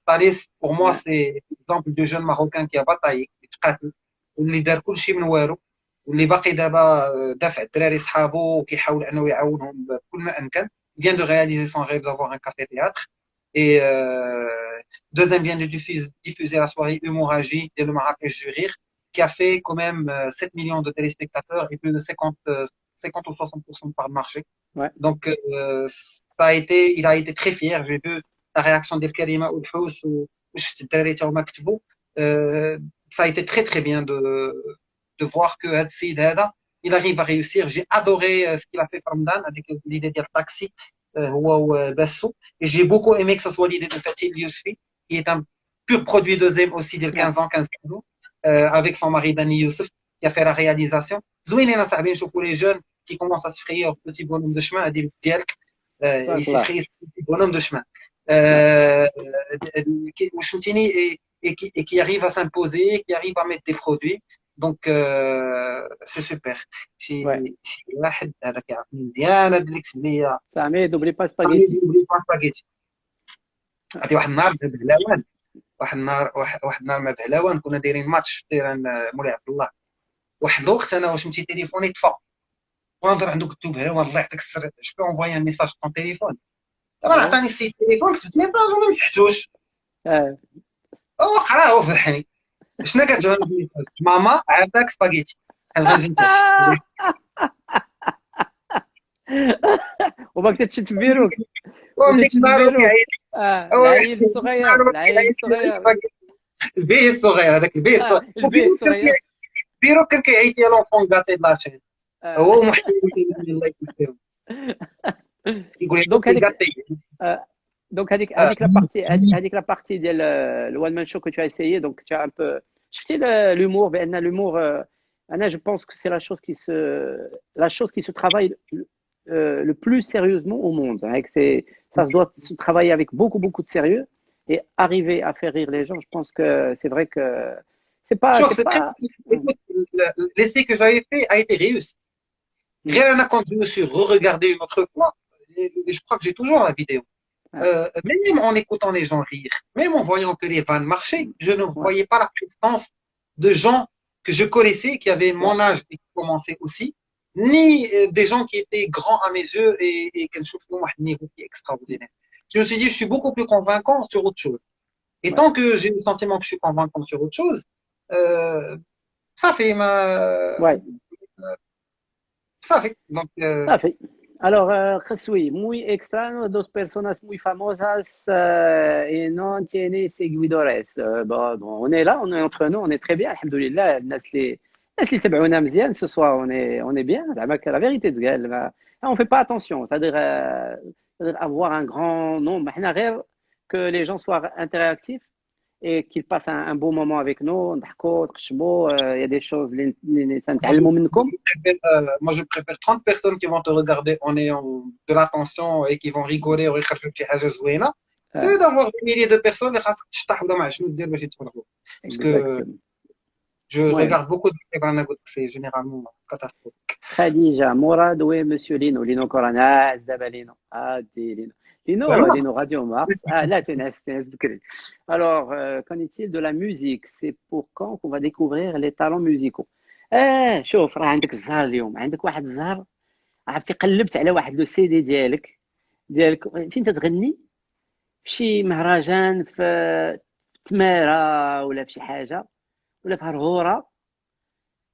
Thalys pour moi c'est l'exemple de jeune marocain qui a bataillé, qui تقاتل واللي دار كل شيء من والو, واللي باقي دابا دافع الدراري صحابو وكيحاول انه يعاونهم بكل ما امكن. vient de réaliser son rêve d'avoir un café théâtre et deuxième vient de diffuser la soirée Humoragie et le Marrakech du rire qui a fait quand même 7 millions de téléspectateurs et plus de 50 ou 60% de part de marché. Donc il a été très fier. J'ai vu la réaction de Karima Oulhous وشفت الدراري تا هما كتبوا. Ça a été très très bien de voir que هاد السيد هذا il arrive à réussir. J'ai adoré ce qu'il a fait Ramadan avec l'idée du taxi هو وباسو, et j'ai beaucoup aimé que ce soit l'idée de Fatih Youssfi qui est un pur produit de Zem aussi de 15 ans avec son mari Dani Youssef qui a fait la réalisation. زوينين صاحبي نشوفوا les jeunes qui commencent à se frayer leur petit bonhomme de chemin هذه ديالك il s'est frayé son petit bonhomme de chemin واش فهمتيني, et qui arrive à s'imposer, qui arrive à mettre des produits. Donc c'est super. شي واحد هذا كيعرفني مزيان هذا اللي كتب لي سامي دوبلي با سباغيتي. هذه واحد النهار بهلاوان, واحد النهار مع بهلاوان كنا دايرين ماتش دايرين مولاي عبد الله. واحد الوقت انا واش مشيت تليفوني طفى ونهضر عنده قلت له بهلاوان الله يعطيك السر جو بي انفويي ان ميساج طون تليفون. طبعا عطاني السيد التليفون كتبت ميساج وما مسحتوش. قراه وفضحني. شنو كتعمل ماما عافاك سباغيتي غنجي نتعشى وباك تشد في بيروك وديك النهار كيعيط العيل الصغير البيه الصغير هذاك البيه الصغير بيروك كان كيعيط يا لونفون غاتي د لاشين هو محتوى الله يكرمهم يقول لي donc هذيك la partie ديال le one man show que tu as essayé, donc tu as un peu شفتي l'humour بان l'humour انا je pense que c'est la chose qui se travaille le plus sérieusement au monde, hein, ça se doit se travailler avec beaucoup de sérieux et arriver à faire rire les gens. Je pense que c'est vrai que c'est pas l'essai que j'avais fait a été réussi. Rien quand je me suis re-regardé une autre fois, je crois que j'ai toujours la vidéo. Même en écoutant les gens rire, même en voyant que les vannes marchaient, je ne voyais pas la prestance de gens que je connaissais, qui avaient mon âge et qui commençaient aussi, ni des gens qui étaient grands à mes yeux et quelque chose de extraordinaire. je me suis dit, je suis beaucoup plus convaincant sur autre chose. Et tant que j'ai le sentiment que je suis convaincant sur autre chose, ça fait Ouais. ça fait. Donc, Ah, fait. Alors, Jesús, muy extraño, dos personas muy famosas y no tiene seguidores. On est là, on est entre nous, on est très bien, alhamdoulilah. الناس اللي تبعونا مزيان, ce soir, on est bien. La vérité تقال, on fait pas attention, c'est-à-dire avoir un grand nombre. احنا غير que les gens soient interactifs et qu'ils passent un beau moment avec nous, نضحكوا, نتقشموا, il y a des choses اللي نتعلموا منكم. Moi, je préfère 30 personnes qui vont te regarder en ayant de l'attention et qui vont rigoler ou يخرجوا شي حاجة زوينة, que d'avoir des milliers de personnes اللي خاصك تشطح ولا ما عرفتش شنو دير باش يتفرجوا. Parce que je regarde beaucoup de programmes, c'est généralement catastrophique. Khadija, Mourad, oui, monsieur Lino, Lino Corona, Zdaba Lino. Ah, Lino. Lino Radio Mars. Ah, là, c'est Bkri. Alors, qu'en est-il de la musique? C'est pour quand qu'on va découvrir les talents musicaux? شوف راه عندك الزهر اليوم, عندك واحد الزهر, عرفتي قلبت على واحد لو سي دي ديالك فين تتغني في شي مهرجان في تمارة ولا في شي حاجة ولا في هرهورة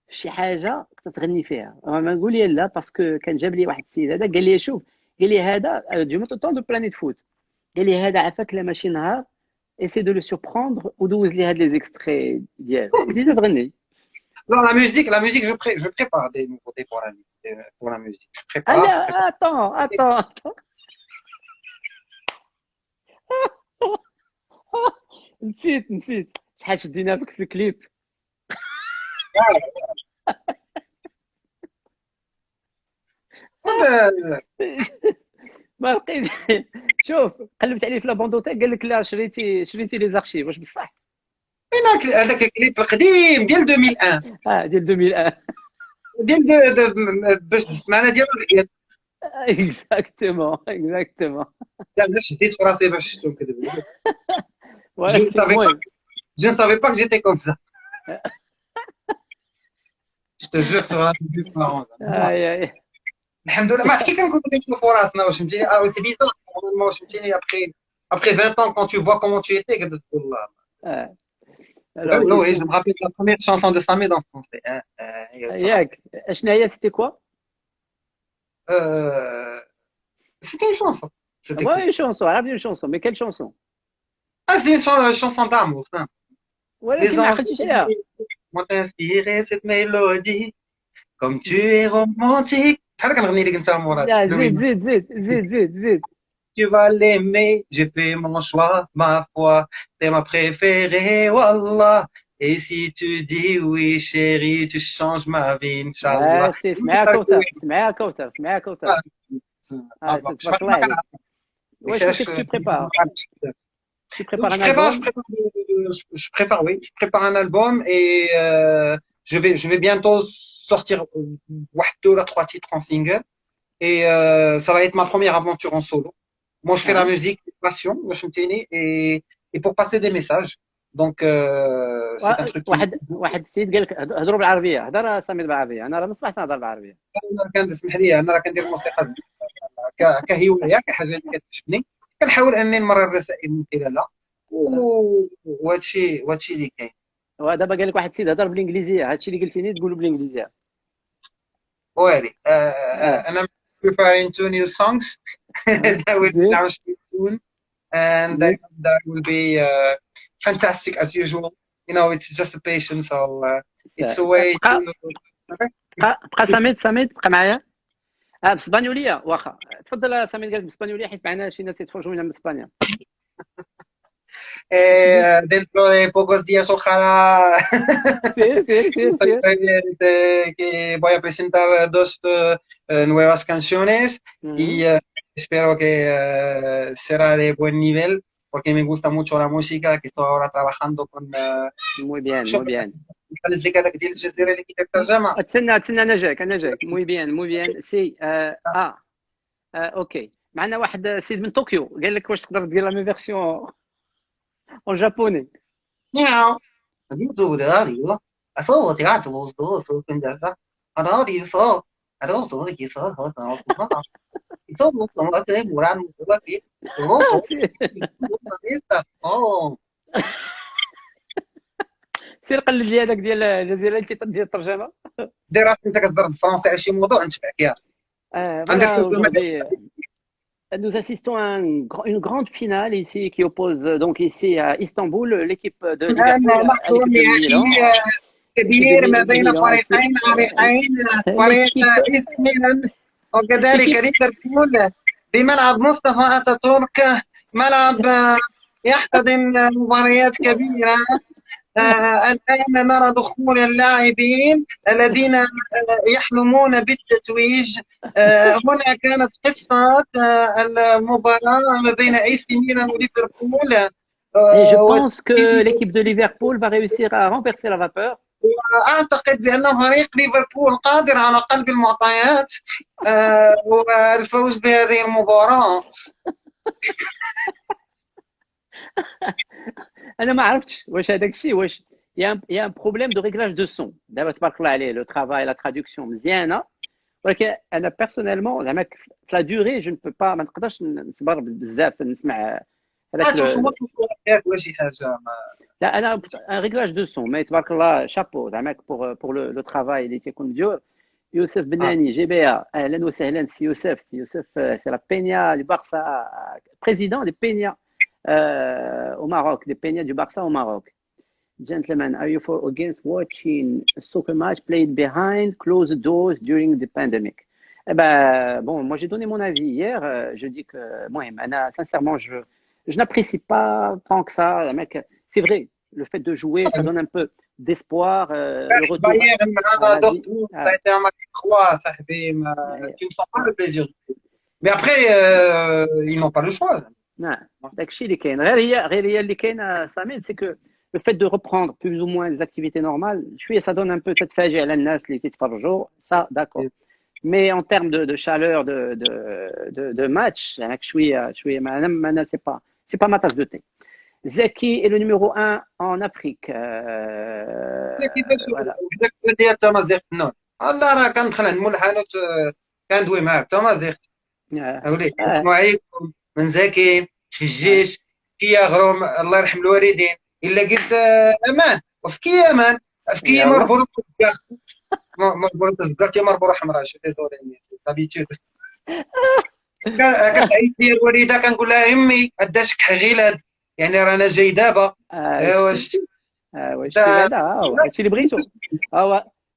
في شي حاجة تتغني فيها. ما نقول لي لا باسكو كان جاب لي واحد السيد هذا قال لي شوف, قال لي هذا دو ميت طون دو بلانيت فوت, قال لي هذا عافاك لا ماشي نهار essaie de le surprendre ودوز لي هاد لي زيكستري ديالو بديت تغني. Non, la musique, je prépare des nouveautés pour la musique. Je prépare. Ah, attends. نسيت شحال شدينا فيك في الكليب. ما لقيت. شوف قلبت عليه في لابوندوتا قال لك لا شريتي لي زارشيف. واش بصح؟ هذاك الكليب القديم ديال 2001. ديال 2001 ديال باش تسمعنا ديال الرياض. اكزاكتومون. لا شديت في راسي باش شفتو كذب. ولكن Je ne savais pas que j'étais comme ça. Je te jure sur la musique marrante. Alhamdoulilah, ما كي كنكونوا كنشوفوا راسنا واش فهمتيني. سي بيزار واش فهمتيني après 20 ans quand tu vois comment tu étais كتقول الله. Alors, oui, je me rappelle la première chanson de Samed en français. ياك اشنا هي سيتي كوا؟ C'était une chanson. Ouais, une chanson, عرفت une chanson, mais quelle chanson? C'est une chanson d'amour, simple. ولكن ما عقلتيش عليها. Moi t'as inspiré cette mélodie comme tu es romantique. بحال كنغني لك انت مراد. لا زيد. Tu vas l'aimer, j'ai fait mon choix, ma foi, t'es ma préférée, wallah. Et si tu dis oui, chérie, tu changes ma vie, Inch'Allah. اسمعها كوثر. تبارك الله عليك. واش qu'est-ce que tu prépares? Tu prépares un album? Je prépare, oui. Je prépare un album et je vais bientôt sortir 2 ou 3 titres en single. Et ça va être ma première aventure en solo. Moi, je fais la musique, passion, et pour passer des messages. Donc, c'est un truc. واحد السيد قال لك هضروا بالعربيه. هضر سميت بالعربيه. انا راه ما سمعت نهضر بالعربيه. انا كنسمح لي, انا راه كندير الموسيقى كهوايه, كحاجه اللي كتعجبني. كنحاول انني نمرر الرسائل من خلالها. وهادشي اللي كاين. ودابا قال لك واحد السيد هضر بالانجليزيه. هادشي اللي قلتيني تقولوا بالانجليزيه. ويلي انا preparing 2 new songs that will be launched soon, and that will be fantastic as usual. You know, it's just a patient, so it's a way to. بقى سميت بقى معايا. باسبانيوليه واخا. تفضل سميت قال لك باسبانيوليه حيت معنا شي ناس يتفرجوا من اسبانيا. Dentro de pocos días, ojalá. Sí. Que voy a presentar 2 nuevas canciones y espero que será de buen nivel porque me gusta mucho la música que estoy ahora trabajando con. Muy bien. قالت لك هذاك ديال الجزيره اللي كيدير الترجمه. تسنى انا جاك. muy bien سي اوكي. معنا واحد سيد من طوكيو قال لك واش تقدر دير لا مي فيرسيون en japonais. Miau. Dentro de radio, a todo teatro, todo con casa. A radio so, a todo que so, y somos como hace Murano, غونتو جورناليست. سير قلد لي هذاك ديال الجزيره ديال الترجمه. دير راسك انت كتهضر بالفرنسي على شي موضوع نتبعك ياك. عندك Voilà, aujourd'hui, nous assistons à une grande finale ici qui oppose donc ici à Istanbul l'équipe de Liverpool à لحظة l'équipe de Milan. نهائي كبير ما بين Milan ici. فريقين عريقين، فريق L'équipe اي سي ميلان وكذلك ليفربول بملعب مصطفى اتاتورك، ملعب يحتضن مباريات كبيرة. الآن نرى دخول اللاعبين الذين يحلمون بالتتويج. هنا كانت قصة المباراة ما بين اي سي ميلان وليفربول. Et je pense que l'équipe de Liverpool va réussir à renverser la vapeur. أعتقد بأن فريق ليفربول قادر على قلب المعطيات والفوز بهذه المباراة. انا ما عرفتش واش هذاك الشيء واش يا ان بروبليم دو ريغلاج دو سون. دابا تبارك الله عليه لو ترافاي لا ترادكسيون مزيانه، ولكن انا بيرسونيلمون زعما في لا دوري جو نبو با، ما نقدرش نصبر بزاف نسمع هذاك شي حاجه. لا انا ان ريغلاج دو سون، مي تبارك الله شابو زعما بور لو ترافاي اللي تيكون مديور. يوسف بناني جي بي ا، اهلا وسهلا سي يوسف. يوسف سي لا بينيا دو بارسا، بريزيدون دي بينيا au Maroc, des Peñas du Barça au Maroc. Gentlemen, are you for or against watching a soccer match played behind closed doors during the pandemic? Eh ben, bon, moi j'ai donné mon avis hier. Je dis que moi, sincèrement, je n'apprécie pas tant que ça. Mec, c'est vrai, le fait de jouer, ça donne un peu d'espoir. Le retour à la vie. Ça a été un match froid, ça tu ne sens pas le plaisir. Mais après, ils n'ont pas le choix. داك الشيء اللي كاين. غير هي اللي كاين سامي، سي كو لو فيت دو ريبروندر بلوز او موان لي اكتيفيتي نورمال شويه سا دون ان بو تتفاجئ على الناس اللي تيتفرجوا سا داكور. مي اون تيرم دو شالور دو ماتش يعني شويه ما انا سي با ما تاس دو تي. زكي est le numéro 1 en Afrique. voilà. ديال تمازيغ نون الله راه كندخل عند مول الحانوت كندوي معاك تمازيغ. اولي السلام عليكم من زكي في الجيش كي غروم الله يرحم الوالدين الا قلت امان وفكي امان فكي مربور تزكات يا مربور حمراء شو ديزولي دابيتود. كتعيط لي الوالده كنقول لها امي اداشك غيلاد يعني رانا جاي دابا. واش هذا هادشي اللي بغيتو.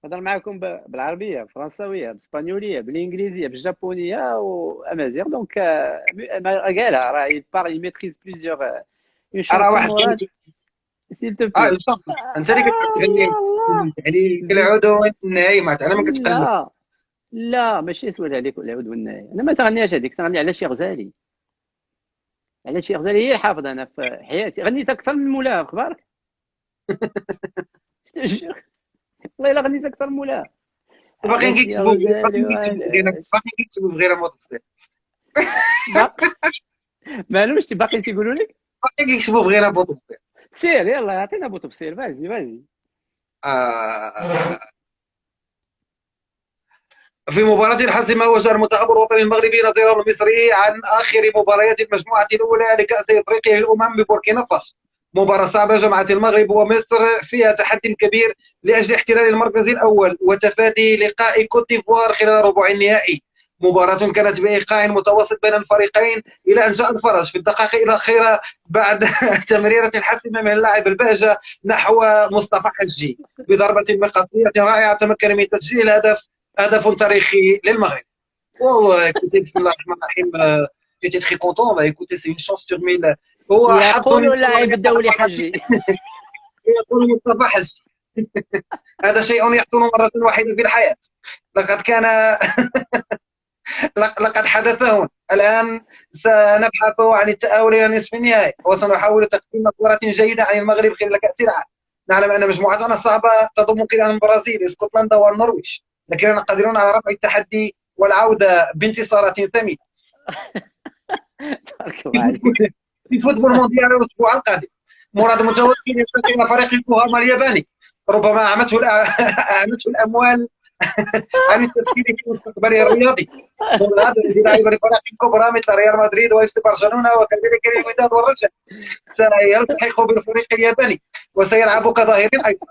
هضر معكم بالعربيه بالفرنساويه بالاسبانيوليه بالانجليزيه بالجابونيه وامازيغ. دونك قالها راه يميتريز بليزيور اون شونسون. سيل تو بلي انت اللي كتغني يعني العود والناي ما تعلم كتقلب. لا ماشي سؤال عليك العود والناي، انا ما تغنيهاش هذيك، تغني على شي غزالي. على شي غزالي هي حافظه انا في حياتي، غنيت اكثر من مولاها اخبارك. والله الا غنيت اكثر من مولاها. باقيين كيكتبوا بغير موت بسيط. مالوش باقيين تيقولوا لك باقيين كيكتبوا بغير موت بسيط. سير يلا عطينا بوط بسير. فازي في مباراة حاسمة واجه المنتخب الوطني المغربي نظيره المصري عن آخر مباريات المجموعة الأولى لكأس إفريقيا للأمم ببوركينا فاسو. مباراة صعبة جمعت المغرب ومصر فيها تحدي كبير لأجل احتلال المركز الأول وتفادي لقاء كوت ديفوار خلال ربع النهائي. مباراة كانت بإيقاع متوسط بين الفريقين إلى أن جاء الفرج في الدقائق الأخيرة بعد تمريرة حاسمة من اللاعب البهجة نحو مصطفى حجي بضربة مقصية رائعة تمكن من تسجيل هدف تاريخي للمغرب. بسم الله الرحمن الرحيم. J'étais très content. Bah écoutez, c'est une chance sur 1000. هو يقول اللاعب الدولي حجي. يقول مصطفى حجي. هذا شيء يحصل مرة واحدة في الحياة. لقد حدث هنا. الآن سنبحث عن التأهل إلى نصف النهائي وسنحاول تقديم صورة جيدة عن المغرب خلال كأس العالم. نعلم أن مجموعتنا الصعبة تضم كلا البرازيل اسكتلندا والنرويج، لكننا قادرون على رفع التحدي والعودة بانتصارات ثمينة. في فوتبول مونديال الأسبوع القادم مراد متوكل يلتقي مع فريق يوكوهاما الياباني. ربما أعمته الأموال عن التفكير في مستقبله الرياضي. هذا الذي لعب لفرق كبرى مثل ريال مدريد واف سي برشلونه وكذلك الوداد والرجاء سيلتحق بالفريق الياباني وسيلعب كظهير ايضا.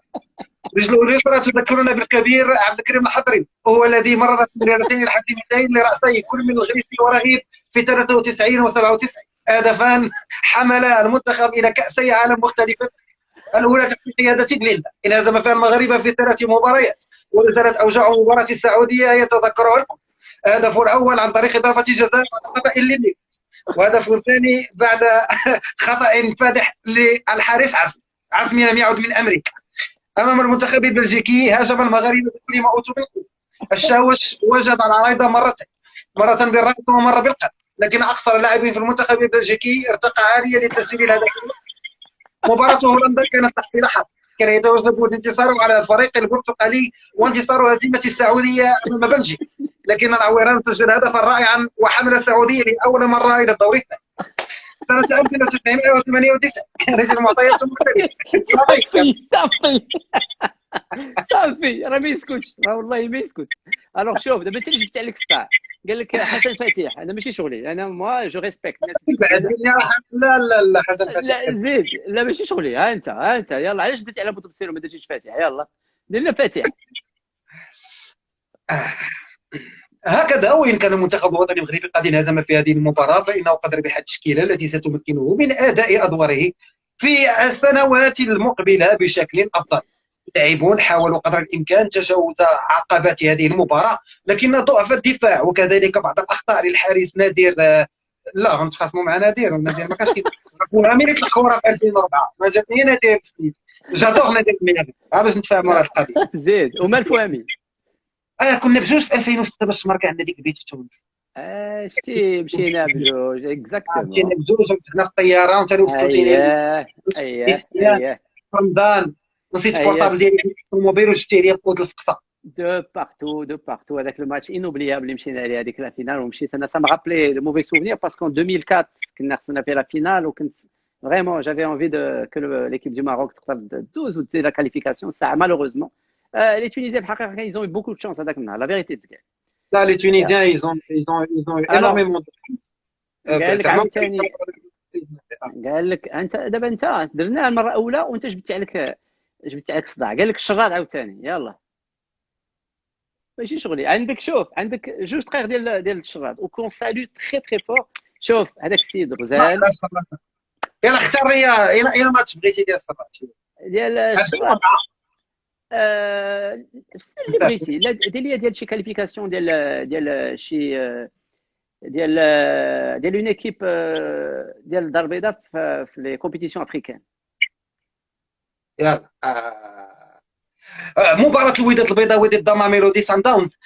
رجله اليسرى تذكرنا بالكبير عبد الكريم الحضري، وهو الذي مرر التمريرتين الحاسمتين لرأسي كل من الغريسي ورغيب في 93 و97، هدفان حمل المنتخب الى كأسي عالم مختلفه، الاولى تحت قياده بليندا ان هزم فيها المغاربه في 3 مباريات، ونزلت اوجاع مباراه السعوديه يتذكرها الكل. الهدف الاول عن طريق ضربه جزاء خطا لليبي، وهدف الثاني بعد خطا فادح للحارس عزمي لم يعد من امريكا. امام المنتخب البلجيكي هاجم المغاربه بكل ما اوتوا من قوه. الشاوش وجد العريضه مرتين، مره بالراس ومره بالقدم، لكن اقصر اللاعبين في المنتخب البلجيكي ارتقى عاليا لتسجيل الهدف. مباراة هولندا كانت تحصيل حظ، كان يتوجب الانتصار على الفريق البرتقالي وانتصار هزيمة السعودية أمام بلجيكا، لكن العويران سجل هدفا رائعا وحمل السعودية لأول مرة إلى الدور الثاني. سنة 1998 كانت المعطيات مختلفة. صافي راه ما يسكتش، راه والله ما يسكت. الوغ شوف دابا انت اللي جبت عليك الصداع، قال لك حسن فتيح، انا ماشي شغلي، انا موا جو ريسبكت الناس. لا لا لا حسن فتيح لا زيد، لا ماشي شغلي. ها انت يلا، علاش درتي على بوتبصير وما درتيش فاتح؟ يلا دير لنا فاتح. هكذا، وإن كان المنتخب الوطني المغربي قد انهزم في هذه المباراة، فإنه قد ربح التشكيلة التي ستمكنه من أداء أدواره في السنوات المقبلة بشكل أفضل. اللاعبون حاولوا قدر الإمكان تجاوز عقبات هذه المباراة، لكن ضعف الدفاع وكذلك بعض الأخطاء للحارس نادر. لا نتخاصموا مع نادر، ونادر ما كانش كيكون ملي طلع الكره في 2004 ما جاتني نادر سنيت، جادور نادر ميادر باش نتفاهموا على القضيه. زيد وما الفهمي. كنا بجوج في 2006 باش مركعنا ديك بيت تونس. شتي مشينا بجوج اكزاكتومون، مشينا بجوج ومشينا في الطياره وانت اللي وصلتيني. اييه رمضان نسيت البورطابل ديالي في الطوموبيل وجبتيه لي بقود الفقصه. دو بارتو هذاك الماتش انوبليابل اللي مشينا عليه، هذيك لا فينال. ومشيت انا سا مغابلي لو موفي سوفنير باسكو 2004 كنا خسرنا في لا فينال، وكنت فريمون جافي انفي دو كو ليكيب دو ماروك تقدر دوز ودير لا كاليفيكاسيون. ساعه مالوغوزمون لي تونيزيان الحقيقه كان يزون بوكو دو شانس هذاك النهار، لا فيريتي تقال. لا لي تونيزيان ايزون انورميمون دو شانس. قال لك عاوتاني، قال لك انت دابا انت درناها المره الاولى وانت جبتي عليك صداع. قال لك الشراد عاوتاني يلا ماشي شغلي. عندك شوف، عندك جوج دقائق ديال الشراد وكون سالو تري تري فور. شوف هذاك السيد غزال. يلا اختار لي الى ماتش بغيتي ديال الشراد. ديال الشراد اللي بغيتي، لا ديال شي كاليفيكاسيون ديال شي ديال اون ايكيب ديال الدار البيضاء في لي كومبيتيسيون افريكان. يلا مباراة الوداد البيضاوي ضد ميلودي سان داونز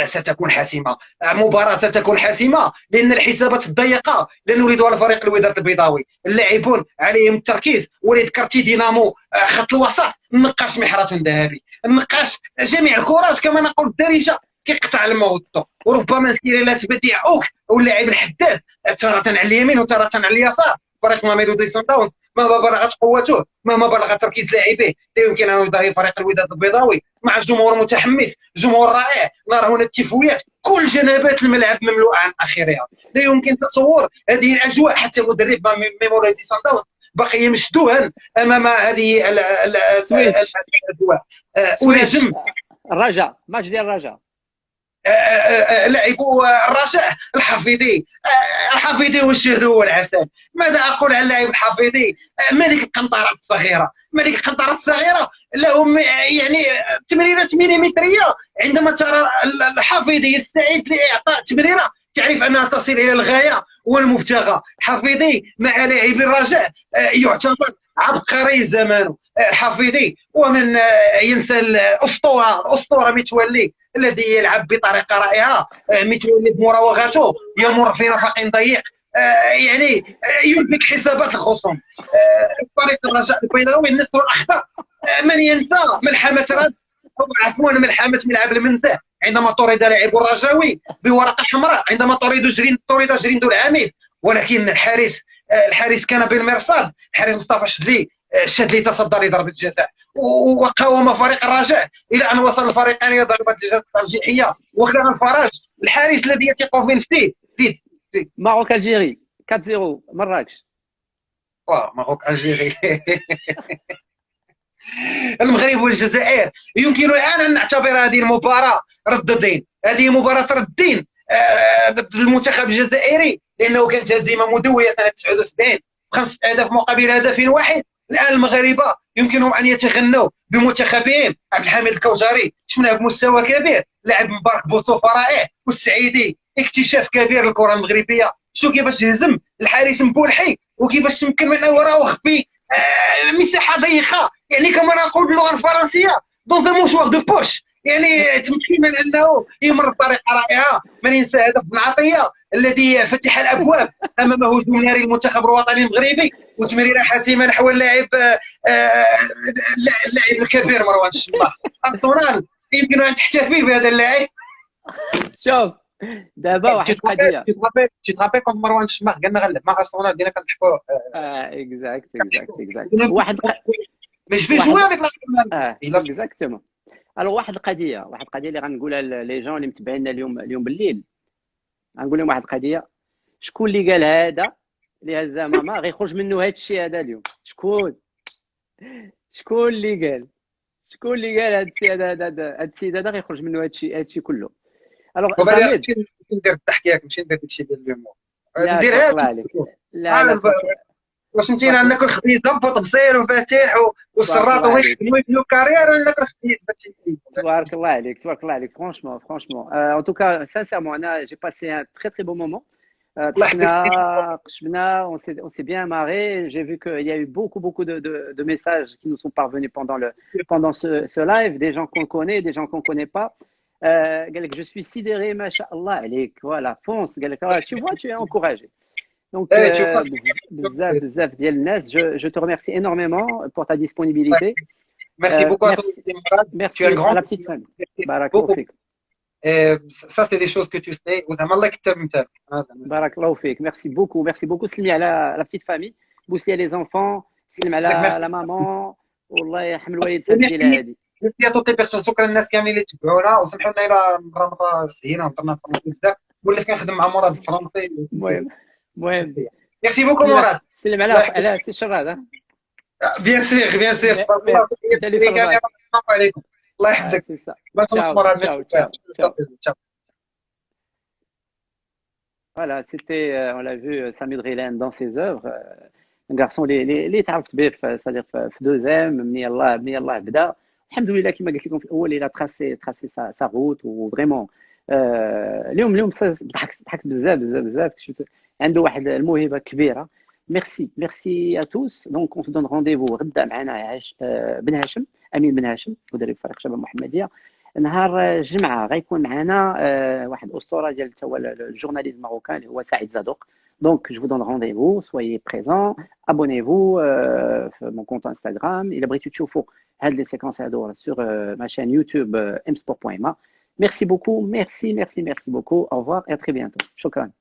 ستكون حاسمة. مباراة ستكون حاسمة لأن الحسابات الضيقة لا نريدها لفريق الوداد البيضاوي. اللاعبون عليهم التركيز، وليد كارتي دينامو خط الوسط النقاش محرة ذهبي، النقاش جميع الكرات كما نقول الدارجة كيقطع الموضوع، وربما سكيريلات بديع اوك واللاعب الحداد تارة على اليمين وتارة على اليسار. فريق ميلودي سان داونز مهما بلغت قوته، مهما بلغ تركيز لاعبيه، لا يمكن ان يضاهي فريق الوداد البيضاوي مع الجمهور متحمس، جمهور رائع، نرى هنا التيفويات، كل جنبات الملعب مملوءه عن اخرها. لا يمكن تصور هذه الاجواء حتى مدرب ميلودي سان داونز بقي مشدوها امام هذه الاجواء. ولازم الرجاء، ماتش ديال الرجاء، لاعبو الرجاء الحفيظي والشهد والعسل. ماذا اقول عن اللاعب الحفيظي؟ ملك القنطرات الصغيره، ملك القنطرات الصغيره لهم يعني تمريرات مليمتريه. عندما ترى الحفيظي يستعد لاعطاء تمريره تعرف انها تصل الى الغايه والمبتغى. حفيظي مع لاعبي الرجاء يعتبر عبقري زمانه. الحفيظي ومن ينسى الاسطوره متولي الذي يلعب بطريقه رائعه، متولي بمراوغاته يمر في نفق ضيق، يعني يدرك حسابات الخصوم. فريق الرجاء البيضاوي النسر الاخضر من ينسى ملحمه رد او عفوا ملحمه ملعب المنزه عندما طرد لاعب الرجاوي بورقه حمراء، عندما طرد جريندو العميد، ولكن الحارس كان بالمرصاد. الحارس مصطفى الشدلي تصدى لضربه جزاء وقاوم فريق الرجاء الى ان وصل الفريقان الى ضربات الجزاء الترجيحيه، وكان الفرج الحارس الذي يثق في نفسه. زيد زيد. ماروك الجيري 4-0 مراكش. ماروك الجيري. المغرب والجزائر يمكن الان ان نعتبر هذه المباراه رد الدين، هذه مباراه رد الدين ضد المنتخب الجزائري، لانه كانت هزيمه مدويه سنه 79 ب5 اهداف مقابل هدف واحد. الان المغاربه يمكنهم ان يتغنوا بمنتخبهم. عبد الحميد الكوثري شفناه بمستوى كبير، لاعب مبارك بوصوفه رائع، والسعيدي اكتشاف كبير للكره المغربيه. شو كيفاش هزم الحارس مبولحي، وكيفاش تمكن من وراء في مساحه ضيقه، يعني كما نقول باللغه الفرنسيه دون ان موشوار دو بوش، يعني تمكن من انه يمر بطريقه رائعه. ما ننسى هدف بن عطيه الذي فتح الابواب امام هجوم ناري المنتخب الوطني المغربي، وتمريره حاسمه نحو اللاعب اللاعب الكبير مروان الشماخ. ارسنال يمكن ان تحتفي بهذا اللاعب. شوف دابا واحد القضيه تترابي كونت مروان الشماخ قالنا غلب مع ارسنال دينا كنضحكوا. اكزاكت واحد مش في جوي افيك اكزاكتومون. الو واحد القضيه اللي غنقولها لي جون اللي متبعينا اليوم بالليل. غنقول لهم واحد القضيه، شكون اللي قال هذا اللي هزا ماما غيخرج منه هذا الشيء هذا اليوم؟ شكون اللي قال هذا السيد هذا غيخرج منه هذا الشيء كله؟ الوغ سامي ندير الضحك ياك، ماشي ندير داكشي ديال اليوم. نديرها عليك. لا واش انت ناكل خبيزه بطبسيل وفاتح والسراط ويبنيو كارير، ولا ناكل خبيز باش تبارك الله عليك فرانشمون en tout cas sincèrement j'ai passé un très beau moment. On s'est bien marré. J'ai vu qu'il y a eu beaucoup de messages qui nous sont parvenus pendant ce live, des gens qu'on connaît, des gens qu'on connaît pas. Je suis sidéré, machallah, voilà, fonce, tu vois, tu es encouragé. Donc, bzaf ديال الناس, je te remercie énormément pour ta disponibilité. Merci beaucoup à toi. Merci à la petite famille. Barakallahu fik. Ça, c'est des choses que tu sais. Allah يكتب مثالك. Barakallahu fik. Merci beaucoup. سلمي على la petite famille. بوسي على les enfants. سلم على la maman. والله يحمل والد الفاميلة هذه. ميرسي توتي بيرسون. شكرا للناس كاملين اللي تبعونا، وسمحوا لنا الى مره سهينا وهضرنا فرنسي بزاف، ولا كنخدم مع مراد بالفرنسي. المهم ميرسي بوكو مراد. سلم على سي شراد. بيان سير الله عليكم. الله يحفظك. Ciao. Voilà, c'était, on l'a vu, Sami Drilan dans ses œuvres. Un garçon اللي تعرفت به c'est-à-dire في دوزام من يلاه بدا. الحمد لله كما قلت لكم في الاول الى تراسي سا روت وفريمون. اليوم ضحكت بزاف. عنده واحد الموهبه كبيره. ميرسي ا توس. دونك اون se donne rendez-vous غدا معنا بن هاشم، امين بن هاشم، مدرب فريق شباب محمديه. نهار الجمعه غيكون معنا واحد اسطوره ديال هو الجورناليزم ماروكان اللي هو سعيد زادوق. دونك جو دون رونديفو، سويي بريزون، ابونيفو في مون كونت انستغرام. الا بغيتو تشوفوا هاد لي سيكونس هادو sur ma chaîne YouTube msport.ma. Merci beaucoup, merci beaucoup. Au revoir et à très bientôt. شكرا.